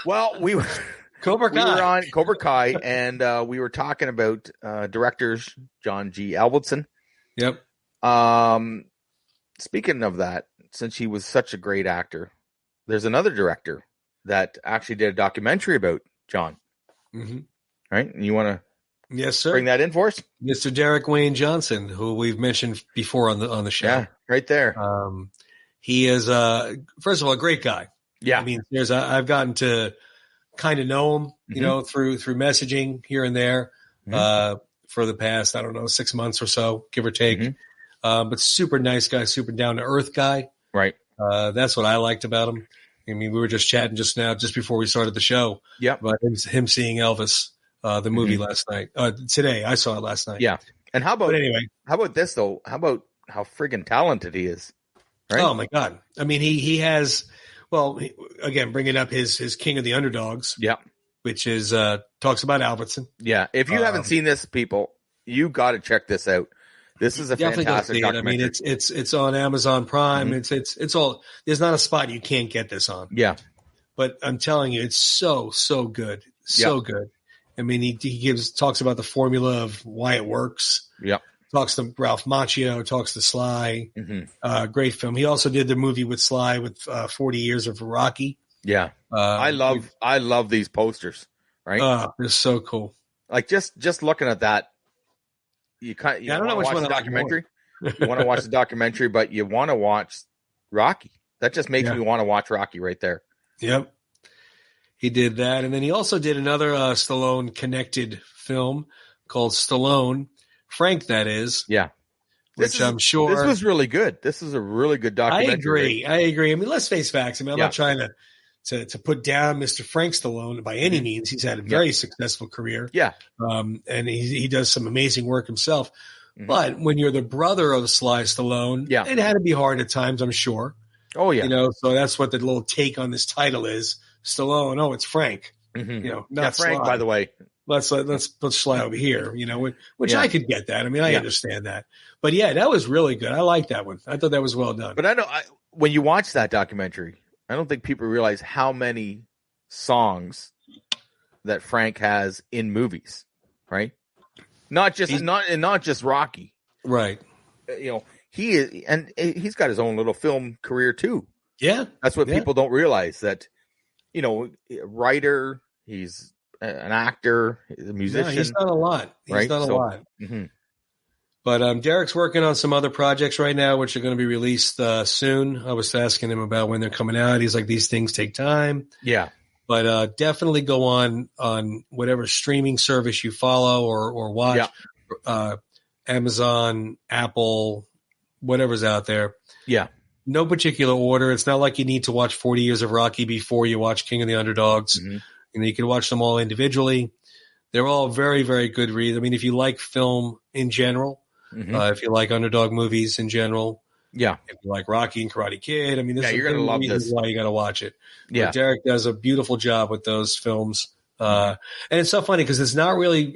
Speaker 2: Well, we were on Cobra Kai, and we were talking about directors John G. Avildsen.
Speaker 1: Yep.
Speaker 2: Speaking of that, since he was such a great actor, there's another director that actually did a documentary about John. Mm-hmm. Right? And you want to
Speaker 1: yes, sir.
Speaker 2: Bring that in for us?
Speaker 1: Mr. Derek Wayne Johnson, who we've mentioned before on the show.
Speaker 2: Yeah, right there.
Speaker 1: He is, first of all, a great guy.
Speaker 2: Yeah.
Speaker 1: I mean, I've gotten to kind of know him, you know, through messaging here and there for the past, 6 months or so, give or take. But super nice guy, super down to earth guy.
Speaker 2: Right.
Speaker 1: That's what I liked about him. I mean, we were just chatting just before we started the show.
Speaker 2: Yeah.
Speaker 1: About him seeing Elvis, the movie last night. Today, I saw it last night.
Speaker 2: Yeah. And how
Speaker 1: But
Speaker 2: about
Speaker 1: anyway,
Speaker 2: how about this though? How about how friggin' talented he is? Right?
Speaker 1: oh my God. I mean, he has, well, again, bringing up his King of the Underdogs,
Speaker 2: Yeah.
Speaker 1: which is, talks about Avildsen.
Speaker 2: Yeah. If you haven't seen this, people, you got to check this out. This is a
Speaker 1: Definitely go
Speaker 2: fantastic
Speaker 1: see it. I mean,
Speaker 2: documentary.
Speaker 1: it's on Amazon Prime.
Speaker 2: Mhm.
Speaker 1: It's all, there's not a spot you can't get this on,
Speaker 2: Yeah.
Speaker 1: but I'm telling you, it's so good.
Speaker 2: Yeah.
Speaker 1: So good. I mean, he talks about the formula of why it works.
Speaker 2: Yeah.
Speaker 1: Talks to Ralph Macchio, talks to Sly.
Speaker 2: Mm-hmm.
Speaker 1: Great film. He also did the movie with Sly with 40 Years of Rocky.
Speaker 2: Yeah. I love these posters, right?
Speaker 1: They're so cool.
Speaker 2: Like just looking at that, you
Speaker 1: I don't know which
Speaker 2: watch
Speaker 1: one
Speaker 2: the
Speaker 1: I like
Speaker 2: documentary.
Speaker 1: more.
Speaker 2: You want to watch the documentary, but you want to watch Rocky. That just makes me want to watch Rocky right there.
Speaker 1: Yep. He did that. And then he also did another Stallone connected film called Stallone, Frank, that is.
Speaker 2: Yeah.
Speaker 1: I'm sure.
Speaker 2: This was really good. This is a really good documentary.
Speaker 1: I agree. I mean, let's face facts. I mean, I'm not trying to put down Mr. Frank Stallone by any means. He's had a very successful career.
Speaker 2: Yeah.
Speaker 1: And he does some amazing work himself. Mm-hmm. But when you're the brother of Sly Stallone, it had to be hard at times, I'm sure.
Speaker 2: Oh, yeah.
Speaker 1: So that's what the little take on this title is. Stallone. Oh, it's Frank.
Speaker 2: Mm-hmm.
Speaker 1: Not
Speaker 2: Frank,
Speaker 1: Sly.
Speaker 2: by the way.
Speaker 1: Let's put Sly over here, which I could get that. I mean, I understand that. But yeah, that was really good. I like that one. I thought that was well done.
Speaker 2: But when you watch that documentary, I don't think people realize how many songs that Frank has in movies, right? Not just Rocky.
Speaker 1: Right.
Speaker 2: He's got his own little film career too.
Speaker 1: Yeah.
Speaker 2: That's what people don't realize, that, writer, he's an actor, a musician.
Speaker 1: Yeah, he's done a lot. He's done a lot.
Speaker 2: Mm-hmm.
Speaker 1: But Derek's working on some other projects right now, which are going to be released soon. I was asking him about when they're coming out. He's like, these things take time.
Speaker 2: Yeah.
Speaker 1: But definitely go on whatever streaming service you follow or watch. Yeah. Amazon, Apple, whatever's out there.
Speaker 2: Yeah.
Speaker 1: No particular order. It's not like you need to watch 40 Years of Rocky before you watch King of the Underdogs. Mm-hmm. You can watch them all individually. They're all very, very good reads. I mean, if you like film in general, if you like underdog movies in general, if you like Rocky and Karate Kid, I mean, you're going to love this. Why you got to watch it. Yeah, but Derek does a beautiful job with those films, and it's so funny because it's not really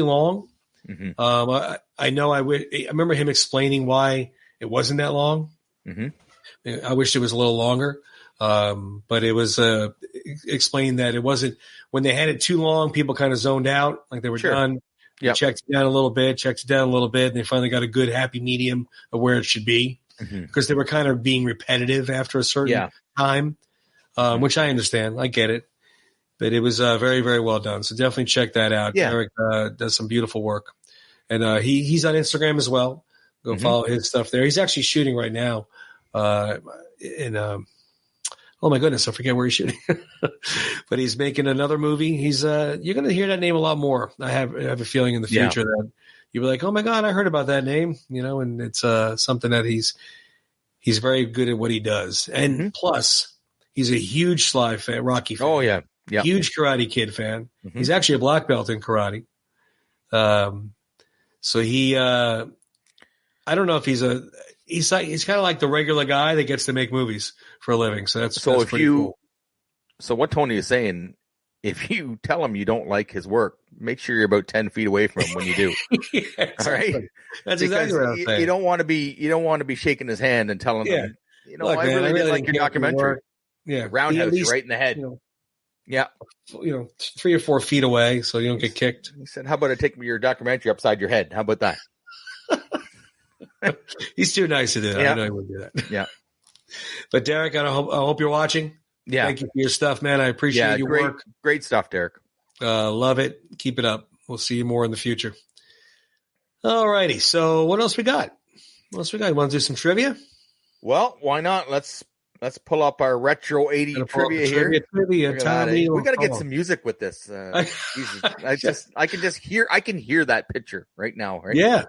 Speaker 1: long. Mm-hmm. I know. I remember him explaining why it wasn't that long. Mm-hmm. I wish it was a little longer. But it was explained that it wasn't, when they had it too long, people kind of zoned out, like they were done. Yep. Checked it down a little bit, and they finally got a good happy medium of where it should be, because they were kind of being repetitive after a certain time, which I understand. I get it. But it was very, very well done. So definitely check that out. Yeah. Eric does some beautiful work. And he's on Instagram as well. Go follow his stuff there. He's actually shooting right now oh my goodness, I forget where he's shooting. But he's making another movie. He's you're going to hear that name a lot more. I have a feeling in the future that you'll be like, oh my God, I heard about that name. And it's something that he's very good at what he does. And plus, he's a huge Sly fan, Rocky fan. Oh yeah, huge Karate Kid fan. He's actually a black belt in karate. So he, I don't know if he's kind of like the regular guy that gets to make movies for a living. So that's pretty cool.
Speaker 2: So what Tony is saying, if you tell him you don't like his work, make sure you're about 10 feet away from him when you do.
Speaker 1: Exactly.
Speaker 2: All right.
Speaker 1: That's exactly what I'm saying.
Speaker 2: You don't want to be shaking his hand and telling him,
Speaker 1: Look,
Speaker 2: I really like your documentary.
Speaker 1: Yeah.
Speaker 2: Roundhouse you right in the head.
Speaker 1: 3 or 4 feet away so you don't get kicked.
Speaker 2: He said, how about I take your documentary upside your head? How about that?
Speaker 1: He's too nice to do that. I know he would do that.
Speaker 2: Yeah.
Speaker 1: But Derek, I hope you're watching. Yeah. Thank you for your stuff, man. I appreciate your work.
Speaker 2: Great stuff, Derek.
Speaker 1: Love it. Keep it up. We'll see you more in the future. All righty. So what else we got? You want to do some trivia?
Speaker 2: Well, why not? Let's pull up our retro 80s trivia here.
Speaker 1: Tommy,
Speaker 2: we got to get some music with this. Jesus. I can hear that picture right now. Right?
Speaker 1: Yeah.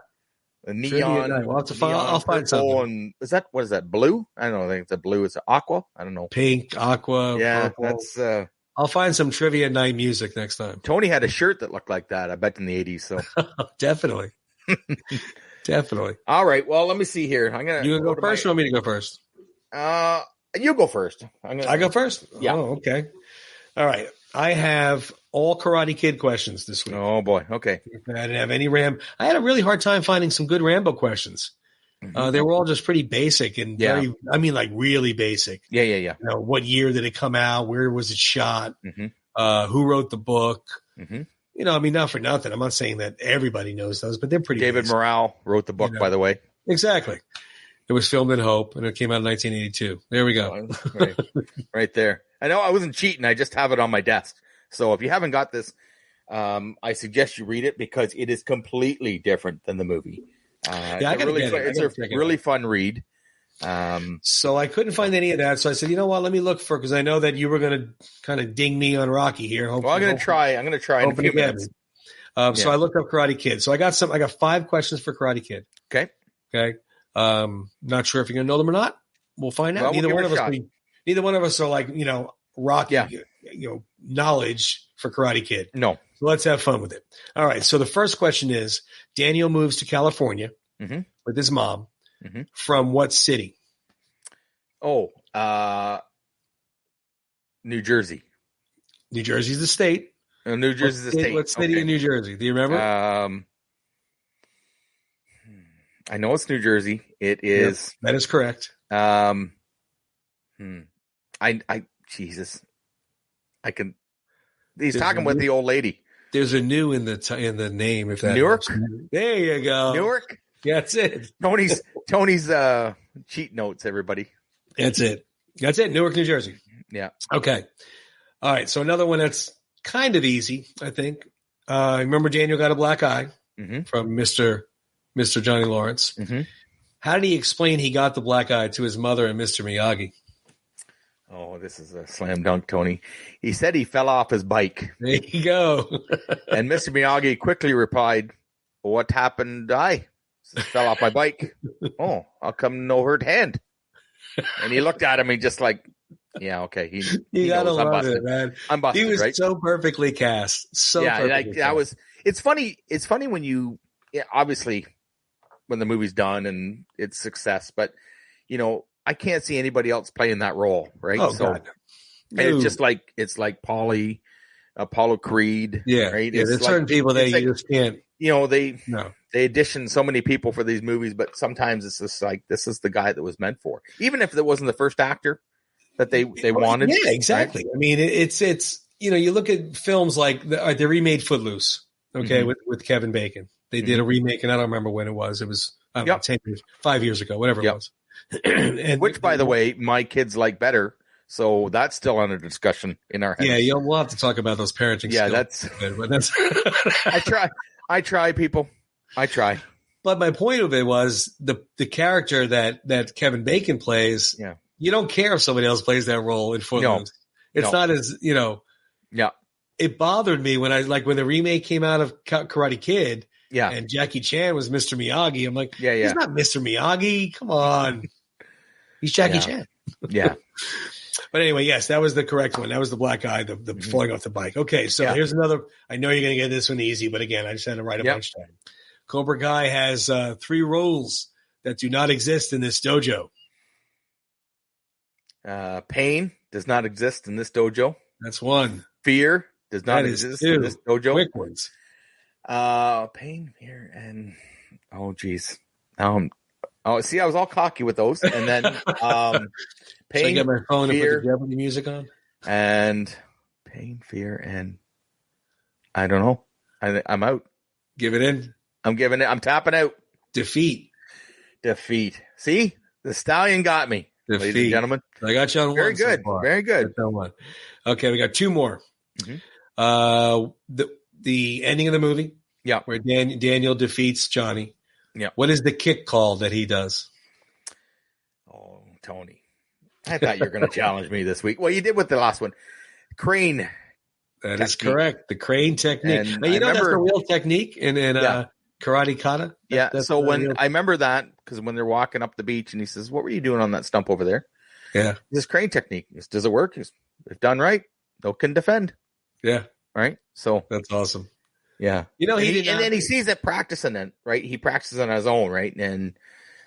Speaker 2: The neon.
Speaker 1: I'll find something.
Speaker 2: And what is that? Blue? I don't know. I think it's a blue. It's aqua. I don't know.
Speaker 1: Pink, aqua.
Speaker 2: Yeah,
Speaker 1: purple.
Speaker 2: that's.
Speaker 1: I'll find some trivia night music next time.
Speaker 2: Tony had a shirt that looked like that. I bet in the 80s. So
Speaker 1: definitely. Definitely.
Speaker 2: All right. Well, let me see here. I'm gonna.
Speaker 1: You gonna go first, or want me to go first?
Speaker 2: You go first.
Speaker 1: I go first.
Speaker 2: Yeah.
Speaker 1: Oh, okay. All right. I have all Karate Kid questions this week.
Speaker 2: Oh boy. Okay.
Speaker 1: I didn't have any I had a really hard time finding some good Rambo questions. They were all just pretty basic and very, I mean, like really basic.
Speaker 2: Yeah.
Speaker 1: You know, what year did it come out? Where was it shot? Who wrote the book? You know, I mean, not for nothing. I'm not saying that everybody knows those, but they're pretty
Speaker 2: David
Speaker 1: basic.
Speaker 2: Morale wrote the book, by the way.
Speaker 1: Exactly. It was filmed in Hope, and it came out in 1982. There we go.
Speaker 2: Right there. I know I wasn't cheating. I just have it on my desk. So if you haven't got this, I suggest you read it because it is completely different than the movie. It's a really fun read.
Speaker 1: So I couldn't find any of that. So I said, you know what? Let me look for, because I know that you were going to kind of ding me on Rocky here.
Speaker 2: Well, I'm going to try in a few minutes.
Speaker 1: So I looked up Karate Kid. So I got 5 questions for Karate Kid.
Speaker 2: Okay.
Speaker 1: Not sure if you're going to know them or not. We'll find out.
Speaker 2: Well,
Speaker 1: Neither one of us are like, you know, Rocky, you know, knowledge for Karate Kid.
Speaker 2: No.
Speaker 1: So let's have fun with it. All right. So the first question is, Daniel moves to California with his mom from what city?
Speaker 2: Oh, New Jersey.
Speaker 1: New Jersey's the state.
Speaker 2: New Jersey's the state.
Speaker 1: What city in New Jersey? Do you remember?
Speaker 2: I know it's New Jersey. It is.
Speaker 1: Yep, that is correct.
Speaker 2: Jesus. He's talking with the old lady.
Speaker 1: There's a new in the name. If that
Speaker 2: Newark.
Speaker 1: There you go.
Speaker 2: Newark.
Speaker 1: That's it.
Speaker 2: Tony's cheat notes. Everybody.
Speaker 1: That's it. Newark, New Jersey.
Speaker 2: Yeah.
Speaker 1: Okay. All right. So another one that's kind of easy, I think. Remember Daniel got a black eye from Mr. Johnny Lawrence. How did he explain he got the black eye to his mother and Mr. Miyagi?
Speaker 2: Oh, this is a slam dunk, Tony. He said he fell off his bike.
Speaker 1: There you go.
Speaker 2: And Mr. Miyagi quickly replied, "What happened? I fell off my bike. Oh, how come no hurt hand?" And he looked at him. He just like, yeah, okay. He
Speaker 1: gotta
Speaker 2: knows I'm
Speaker 1: love
Speaker 2: busted.
Speaker 1: it, man.
Speaker 2: I'm busted.
Speaker 1: He was
Speaker 2: right?
Speaker 1: so perfectly cast.
Speaker 2: It's funny. It's funny when you obviously when the movie's done and it's success, but you know. I can't see anybody else playing that role, right?
Speaker 1: Oh, God.
Speaker 2: And it's just like Apollo Creed, right?
Speaker 1: Yeah, there's certain people that you just can't.
Speaker 2: You know, they audition so many people for these movies, but sometimes it's just like this is the guy that was meant for. Even if it wasn't the first actor that they wanted.
Speaker 1: Yeah, exactly. Right? I mean, it's you know, you look at films like they remade Footloose, with Kevin Bacon. They did a remake, and I don't remember when it was. It was 10 years, 5 years ago, whatever it was.
Speaker 2: And which, by the way, my kids like better. So that's still under discussion in our heads.
Speaker 1: Yeah, we'll have to talk about those parenting skills.
Speaker 2: That's. I try, people. I try.
Speaker 1: But my point of it was the character that Kevin Bacon plays. Yeah, you don't care if somebody else plays that role in Footloose. It's not as
Speaker 2: Yeah.
Speaker 1: It bothered me when when the remake came out of Karate Kid. Yeah, and Jackie Chan was Mr. Miyagi. I'm like, he's not Mr. Miyagi. Come on, he's Jackie Chan.
Speaker 2: Yeah.
Speaker 1: But anyway, yes, that was the correct one. That was the black eye, the falling off the bike. Okay, so here's another. I know you're going to get this one easy, but again, I just had to write a bunch down. Cobra Kai has 3 rules that do not exist in this dojo.
Speaker 2: Pain does not exist in this dojo.
Speaker 1: That's one.
Speaker 2: Fear does not exist in this dojo.
Speaker 1: Quick ones.
Speaker 2: Pain, fear, and geez. See, I was all cocky with those, and then pain.
Speaker 1: So I get my phone
Speaker 2: fear,
Speaker 1: and put the Jeopardy music on,
Speaker 2: and pain, fear, and I don't know. I'm out.
Speaker 1: Give it in.
Speaker 2: I'm giving it. I'm tapping out.
Speaker 1: Defeat.
Speaker 2: See, the stallion got me, ladies and gentlemen.
Speaker 1: I got you on
Speaker 2: very
Speaker 1: one.
Speaker 2: Good.
Speaker 1: So
Speaker 2: very good.
Speaker 1: One. Okay, we got 2 more. The ending of the movie.
Speaker 2: Yeah.
Speaker 1: Where Daniel defeats Johnny.
Speaker 2: Yeah.
Speaker 1: What is the kick call that he does?
Speaker 2: Oh, Tony. I thought you were going to challenge me this week. Well, you did with the last one. Crane.
Speaker 1: That is correct. The crane technique.
Speaker 2: And
Speaker 1: now, you know that's the real technique in karate kata?
Speaker 2: So when I remember that, because when they're walking up the beach and he says, "What were you doing on that stump over there?"
Speaker 1: Yeah.
Speaker 2: This crane technique. Does it work? If done right, no can defend.
Speaker 1: Yeah.
Speaker 2: Right? So
Speaker 1: that's awesome.
Speaker 2: Yeah.
Speaker 1: You know,
Speaker 2: and then he sees it practicing it, right? He practices on his own, right? And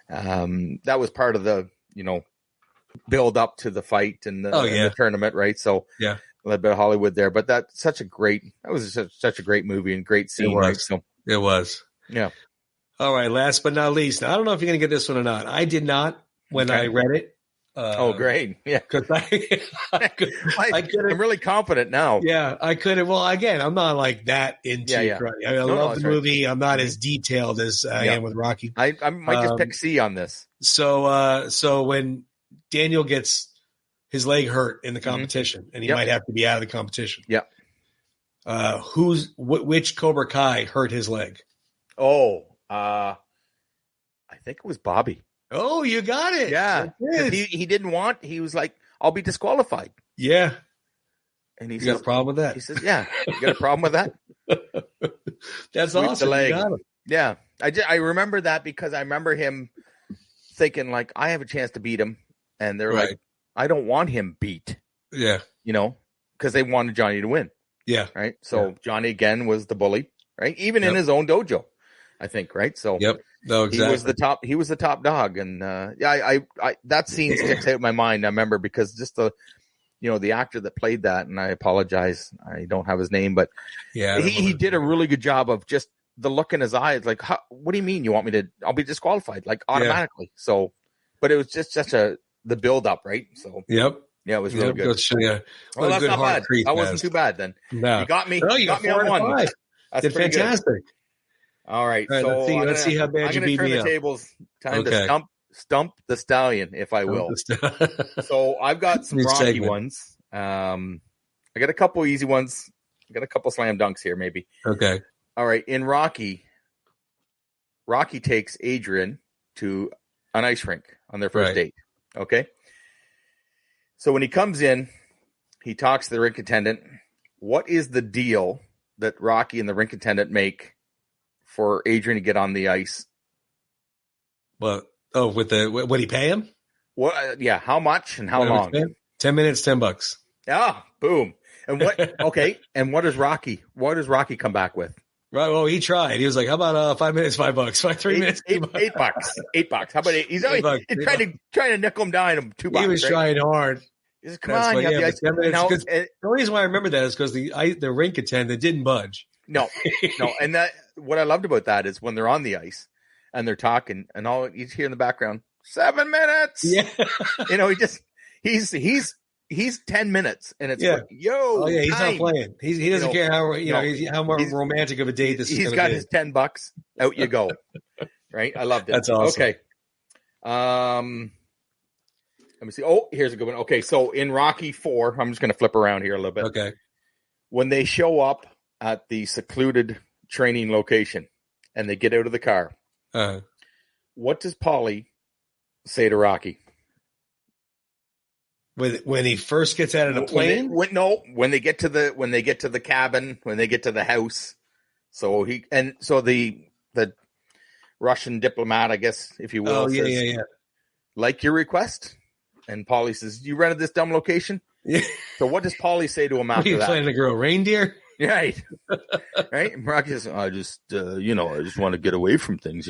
Speaker 2: that was part of the, build up to the fight and the tournament, right? So
Speaker 1: yeah,
Speaker 2: a little bit of Hollywood there, but that was such a great movie and great scene, right? So
Speaker 1: it was.
Speaker 2: Yeah.
Speaker 1: All right. Last but not least, now, I don't know if you're going to get this one or not. I did not when I read it.
Speaker 2: Great. Yeah.
Speaker 1: Because
Speaker 2: I'm really confident now.
Speaker 1: Yeah, I couldn't. Well, again, I'm not like that into karate. I love the movie. Right. I'm not as detailed as I am with Rocky.
Speaker 2: I might just pick C on this.
Speaker 1: So when Daniel gets his leg hurt in the competition, and he might have to be out of the competition.
Speaker 2: Yeah.
Speaker 1: Which Cobra Kai hurt his leg?
Speaker 2: I think it was Bobby.
Speaker 1: Oh, you got it.
Speaker 2: Yeah. He didn't want, he was like, I'll be disqualified.
Speaker 1: Yeah.
Speaker 2: And he
Speaker 1: says, got a problem with that?
Speaker 2: He says, yeah. You got a problem with that?
Speaker 1: That's awesome.
Speaker 2: The leg. You got him. Yeah. I remember that because I remember him thinking like, I have a chance to beat him. And they're like, I don't want him beat.
Speaker 1: Yeah.
Speaker 2: Because they wanted Johnny to win.
Speaker 1: Yeah.
Speaker 2: Right. So Johnny again was the bully, right? Even in his own dojo, I think. Right. So
Speaker 1: no, exactly.
Speaker 2: He was the top dog. And I that scene sticks out in my mind. I remember because just the actor that played that, and I apologize, I don't have his name, but he did a really good job of just the look in his eyes. Like, what do you mean you want me to, I'll be disqualified like automatically. So, but it was just such the build up, right? So, yeah, it was really good.
Speaker 1: That's
Speaker 2: not bad. That wasn't too bad then.
Speaker 1: No.
Speaker 2: You got me.
Speaker 1: No, you got me on 1. That's did fantastic.
Speaker 2: Good. All right. So
Speaker 1: let's see how bad you beat me up.
Speaker 2: I'm going to turn the tables. Time to stump the stallion, if I will. So I've got some Rocky ones. I got a couple easy ones. I got a couple slam dunks here, maybe.
Speaker 1: Okay.
Speaker 2: All right. In Rocky takes Adrian to an ice rink on their first date. Okay. So when he comes in, he talks to the rink attendant. What is the deal that Rocky and the rink attendant make for Adrian to get on the ice?
Speaker 1: Well, what did he pay him?
Speaker 2: What? Yeah. How much and how long?
Speaker 1: 10 minutes, $10.
Speaker 2: Ah, boom. And what? Okay. And what does Rocky come back with?
Speaker 1: Right. Well, he tried. He was like, "How about 5 minutes, $5? 3 minutes,
Speaker 2: $8. $8. How about $8? He's trying to nickel him down to $2.
Speaker 1: He was trying hard.
Speaker 2: He says, "Come on, you have the ice."
Speaker 1: 10 minutes, the reason why I remember that is because the rink attendant didn't budge.
Speaker 2: No. And that what I loved about that is when they're on the ice and they're talking, and all you hear in the background, 7 minutes.
Speaker 1: Yeah.
Speaker 2: He's 10 minutes, and it's like, yo.
Speaker 1: Oh yeah, he's not playing. He doesn't care how how romantic of a date this is.
Speaker 2: He's got his $10. Out you go. Right, I loved it.
Speaker 1: That's awesome.
Speaker 2: Okay. Let me see. Oh, here's a good one. Okay, so in Rocky 4, I'm just going to flip around here a little bit.
Speaker 1: Okay.
Speaker 2: When they show up at the secluded training location and they get out of the car, what does Paulie say to Rocky?
Speaker 1: When he first gets out of the plane?
Speaker 2: When they get to the cabin, when they get to the house. So the Russian diplomat, I guess, if you will, says, like your request. And Paulie says, "You rented this dumb location?"
Speaker 1: Yeah.
Speaker 2: So what does Paulie say to him after that?
Speaker 1: Are you planning to grow reindeer?
Speaker 2: Right. Right. And Rocky says, I just want to get away from things,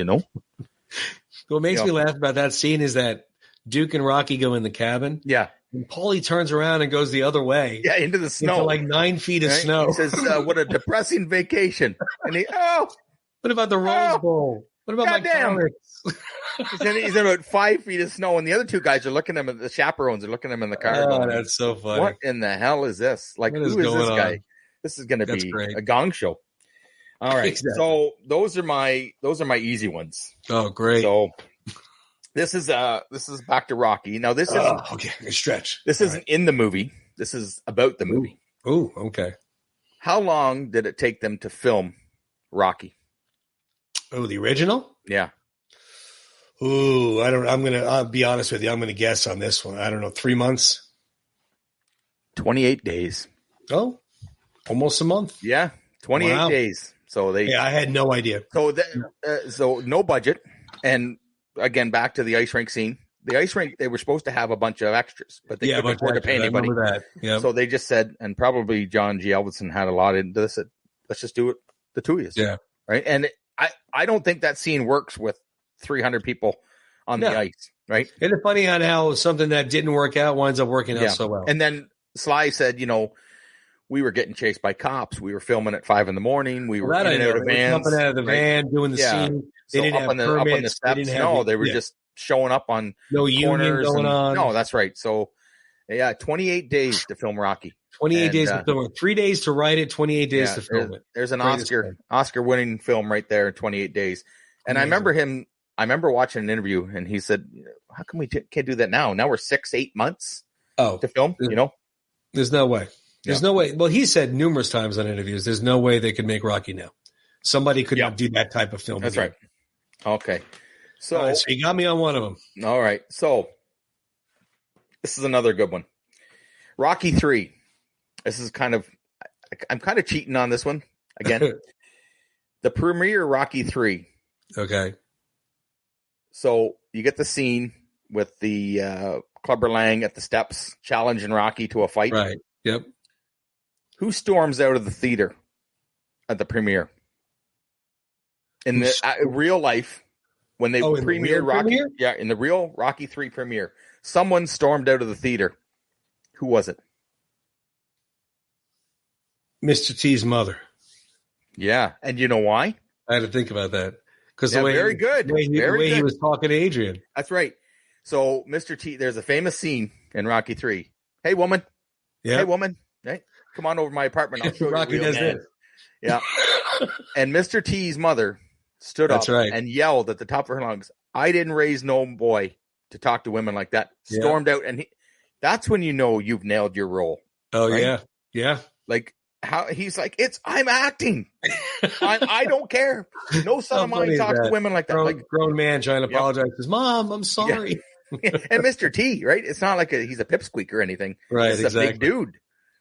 Speaker 1: What makes me laugh about that scene is that Duke and Rocky go in the cabin.
Speaker 2: Yeah.
Speaker 1: And Paulie turns around and goes the other way.
Speaker 2: Yeah, into the snow.
Speaker 1: Into like 9 feet of snow.
Speaker 2: He says, what a depressing vacation. And
Speaker 1: what about the Rose Bowl? What about my comics?
Speaker 2: He's in about 5 feet of snow, and the other two guys are looking at him, the chaperones are looking at him in the car.
Speaker 1: Oh, that's so funny.
Speaker 2: What in the hell is this? Like, who is this guy? On? This is going to be a gong show. All right. Exactly. So those are my easy ones.
Speaker 1: Oh, great.
Speaker 2: So this is back to Rocky. Now this is
Speaker 1: okay. Stretch.
Speaker 2: This isn't in the movie. This is about the movie.
Speaker 1: Oh, okay.
Speaker 2: How long did it take them to film Rocky?
Speaker 1: Oh, the original?
Speaker 2: Yeah.
Speaker 1: Ooh, I'll be honest with you. I'm going to guess on this one. I don't know. 3 months?
Speaker 2: 28 days.
Speaker 1: Oh, almost a month.
Speaker 2: Yeah. 28 days. So
Speaker 1: I had no idea.
Speaker 2: So no budget. And again, back to the ice rink scene. The ice rink, they were supposed to have a bunch of extras, but they couldn't afford to pay anybody.
Speaker 1: I remember that. Yep.
Speaker 2: So they just said, and probably John G. Avildsen had a lot into this. Let's just do it The two of you.
Speaker 1: Yeah.
Speaker 2: Right. And I don't think that scene works with 300 people on the ice. Right.
Speaker 1: And it's funny on how something that didn't work out winds up working out so well.
Speaker 2: And then Sly said, we were getting chased by cops. We were filming at 5 a.m. We were in and out of vans.
Speaker 1: Jumping out of the van, doing the scene. They didn't have permits.
Speaker 2: Up on the steps. They were just showing up on
Speaker 1: no union going on.
Speaker 2: No, that's right. So, 28 days to film Rocky.
Speaker 1: 28 days to film it. 3 days to write it, 28 days to film it.
Speaker 2: There's an Oscar-winning film right there in 28 days. And amazing. I remember watching an interview, and he said, how come we can't do that now? Now we're 6-8 months to film,
Speaker 1: There's no way. There's no way. Well, he said numerous times on interviews, there's no way they could make Rocky now. Somebody could not do that type of film.
Speaker 2: That's right. Okay.
Speaker 1: So you got me on one of them.
Speaker 2: All right. So this is another good one. Rocky 3. This is I'm kind of cheating on this one again. The premiere Rocky 3.
Speaker 1: Okay.
Speaker 2: So you get the scene with the Clubber Lang at the steps challenging Rocky to a fight.
Speaker 1: Right. Yep.
Speaker 2: Who storms out of the theater at the premiere? In the real life, when they premiered Rocky, in the real Rocky 3 premiere, someone stormed out of the theater. Who was it?
Speaker 1: Mr. T's mother.
Speaker 2: Yeah, and you know why?
Speaker 1: I had to think about that because the way he was talking to Adrian.
Speaker 2: That's right. So Mr. T, there's a famous scene in Rocky 3. Hey, woman. Yeah. Hey, woman. Hey, come on over to my apartment. I'll show
Speaker 1: Rocky
Speaker 2: you
Speaker 1: does this.
Speaker 2: Yeah. And Mr. T's mother stood up and yelled at the top of her lungs, I didn't raise no boy to talk to women like that. Stormed out. And that's when you know you've nailed your role.
Speaker 1: Oh, right? Yeah. Yeah.
Speaker 2: Like how he's like, I'm acting. I don't care. No son of mine talks to women like that.
Speaker 1: Grown man trying to apologize. Says, Mom, I'm sorry.
Speaker 2: Yeah. And Mr. T, right? It's not like he's a pipsqueak or anything.
Speaker 1: Right.
Speaker 2: It's a big dude.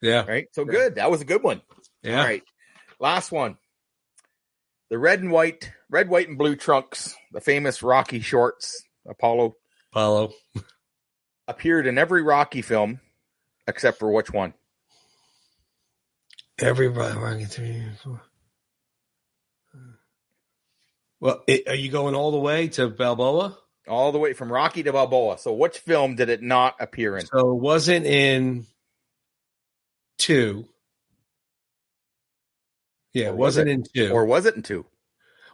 Speaker 1: Yeah.
Speaker 2: Right. So good. That was a good one.
Speaker 1: Yeah.
Speaker 2: All right. Last one. The red, white, and blue trunks, the famous Rocky shorts, Apollo, appeared in every Rocky film except for which one?
Speaker 1: Every Rocky 3, 4. Well, are you going all the way to Balboa?
Speaker 2: All the way from Rocky to Balboa. So which film did it not appear in?
Speaker 1: So it wasn't in 2. Yeah, it wasn't in 2.
Speaker 2: Or was it in 2?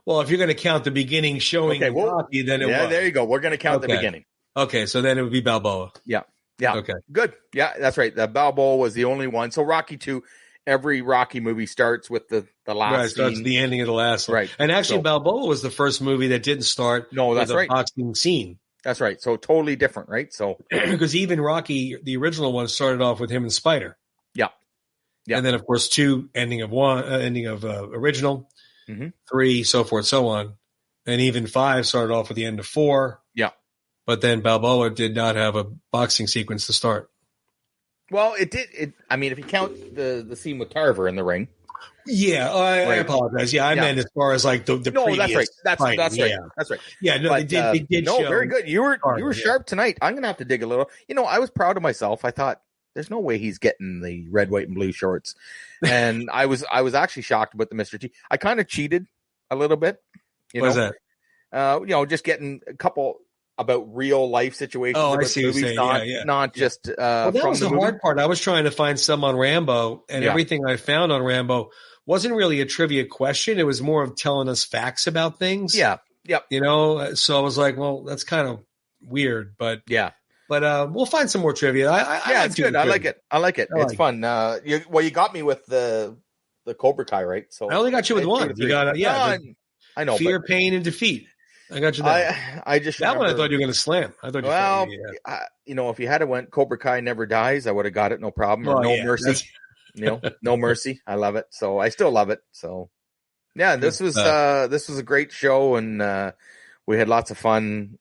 Speaker 1: Well, if you're going to count the beginning showing Rocky, then it was.
Speaker 2: Yeah, there you go. We're going to count the beginning.
Speaker 1: Okay, so then it would be Balboa.
Speaker 2: Yeah. Yeah.
Speaker 1: Okay.
Speaker 2: Good. Yeah, that's right. The Balboa was the only one. So Rocky 2, every Rocky movie starts with the last scene.
Speaker 1: Starts the ending of the last one.
Speaker 2: Right.
Speaker 1: And actually, Balboa was the first movie that didn't start with a boxing scene.
Speaker 2: That's right. So totally different, right? So
Speaker 1: because even Rocky, the original one, started off with him and Spider.
Speaker 2: Yeah. Yeah.
Speaker 1: And then, of course, 2, ending of original, 3, so forth, so on. And even 5 started off with the end of 4.
Speaker 2: Yeah.
Speaker 1: But then Balboa did not have a boxing sequence to start.
Speaker 2: Well, it did. I mean, if you count the scene with Tarver in the ring.
Speaker 1: Yeah, I apologize. Yeah, I meant as far as like the previous
Speaker 2: that's right. That's
Speaker 1: fight.
Speaker 2: That's right. That's right.
Speaker 1: Yeah, no,
Speaker 2: but,
Speaker 1: they did
Speaker 2: no,
Speaker 1: show
Speaker 2: very good. You were
Speaker 1: Tarver,
Speaker 2: sharp tonight. I'm going to have to dig a little. I was proud of myself. I thought, there's no way he's getting the red, white, and blue shorts. And I was actually shocked about the Mr. T. I kind of cheated a little bit.
Speaker 1: What is that?
Speaker 2: Just getting a couple about real life situations.
Speaker 1: Oh, I see what you're saying.
Speaker 2: Not just
Speaker 1: well, that was the hard part. I was trying to find some on Rambo, and everything I found on Rambo wasn't really a trivia question. It was more of telling us facts about things.
Speaker 2: Yeah. Yep.
Speaker 1: So I was like, well, that's kind of weird, but
Speaker 2: yeah.
Speaker 1: But we'll find some more trivia.
Speaker 2: It's good. I like it. It's fun. You got me with the Cobra Kai, right? So
Speaker 1: I only got you with one. You got
Speaker 2: I know.
Speaker 1: Fear, Pain, and Defeat. I got you that.
Speaker 2: I just
Speaker 1: that one I thought you were going to slam. I thought
Speaker 2: if you had went Cobra Kai Never Dies, I would have got it, no problem. Or No Mercy. No Mercy. I love it. So I still love it. So yeah, this was a great show, and we had lots of fun.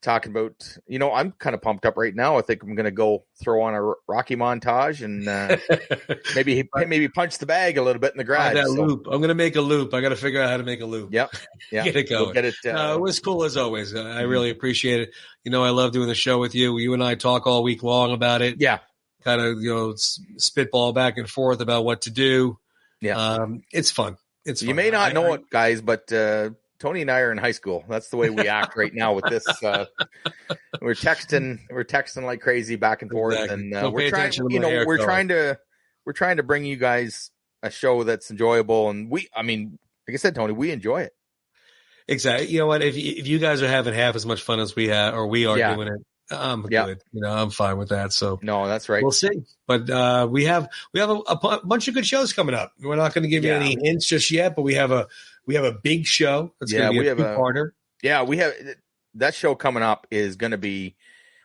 Speaker 2: Talking about, I'm kind of pumped up right now. I think I'm going to go throw on a Rocky montage and maybe punch the bag a little bit in the garage.
Speaker 1: Loop. I'm going to make a loop. I got to figure out how to make a loop.
Speaker 2: Yep. Yeah.
Speaker 1: Get it going.
Speaker 2: We'll get it.
Speaker 1: It was cool as always. I really appreciate it. I love doing the show with you. You and I talk all week long about it.
Speaker 2: Yeah.
Speaker 1: Kind of, spitball back and forth about what to do. It's fun. It's fun.
Speaker 2: You may not know it, guys, but Tony and I are in high school. That's the way we act right now with this. We're texting like crazy back and forth,
Speaker 1: Exactly.
Speaker 2: and we're trying to bring you guys a show that's enjoyable. And like I said, Tony, we enjoy it.
Speaker 1: Exactly. You know what? If you guys are having half as much fun as we have, or we are doing it, I'm good. I'm fine with that. So
Speaker 2: no, that's right.
Speaker 1: We'll see. But we have a bunch of good shows coming up. We're not going to give you any hints just yet, but we have a big show. That's going to be a two-parter.
Speaker 2: We have that show coming up is going to be,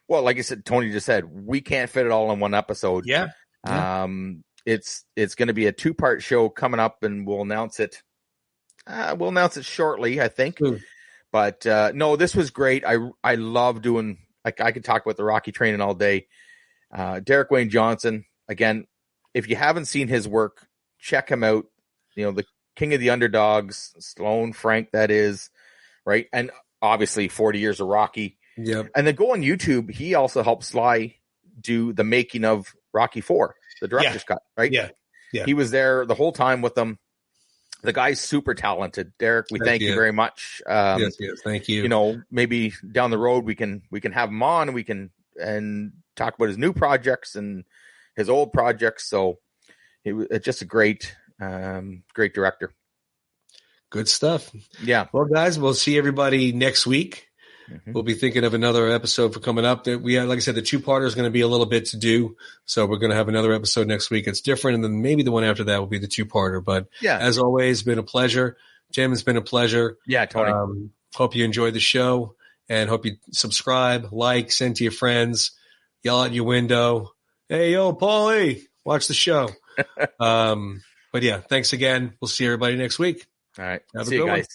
Speaker 2: well, like I said, Tony just said, we can't fit it all in one episode.
Speaker 1: Yeah.
Speaker 2: It's going to be a 2-part show coming up, and we'll announce it. We'll announce it shortly, I think. But no, this was great. I love doing. I could talk about the Rocky training all day. Derek Wayne Johnson, again, if you haven't seen his work, check him out. The king of the underdogs, Stallone, Frank, that is, right? And obviously 40 years of Rocky.
Speaker 1: Yep.
Speaker 2: And then go on YouTube. He also helped Sly do the making of Rocky 4, the director's cut, right?
Speaker 1: Yeah.
Speaker 2: He was there the whole time with them. The guy's super talented. Derek, we thank you very much.
Speaker 1: Yes, thank you.
Speaker 2: Maybe down the road we can have him on. We can talk about his new projects and his old projects. So it's just a great director.
Speaker 1: Good stuff.
Speaker 2: Yeah.
Speaker 1: Well, guys, we'll see everybody next week. Mm-hmm. We'll be thinking of another episode for coming up. That we have, like I said, the 2-parter is going to be a little bit to do. So we're going to have another episode next week. It's different. And then maybe the one after that will be the 2-parter. But as always, been a pleasure. Jim, it's been a pleasure.
Speaker 2: Yeah, Tony.
Speaker 1: Hope you enjoyed the show and hope you subscribe, like, send to your friends, yell out your window. Hey, yo, Paulie, watch the show. But yeah, thanks again. We'll see everybody next week.
Speaker 2: All right.
Speaker 1: Have
Speaker 2: see
Speaker 1: a good
Speaker 2: you guys.
Speaker 1: one.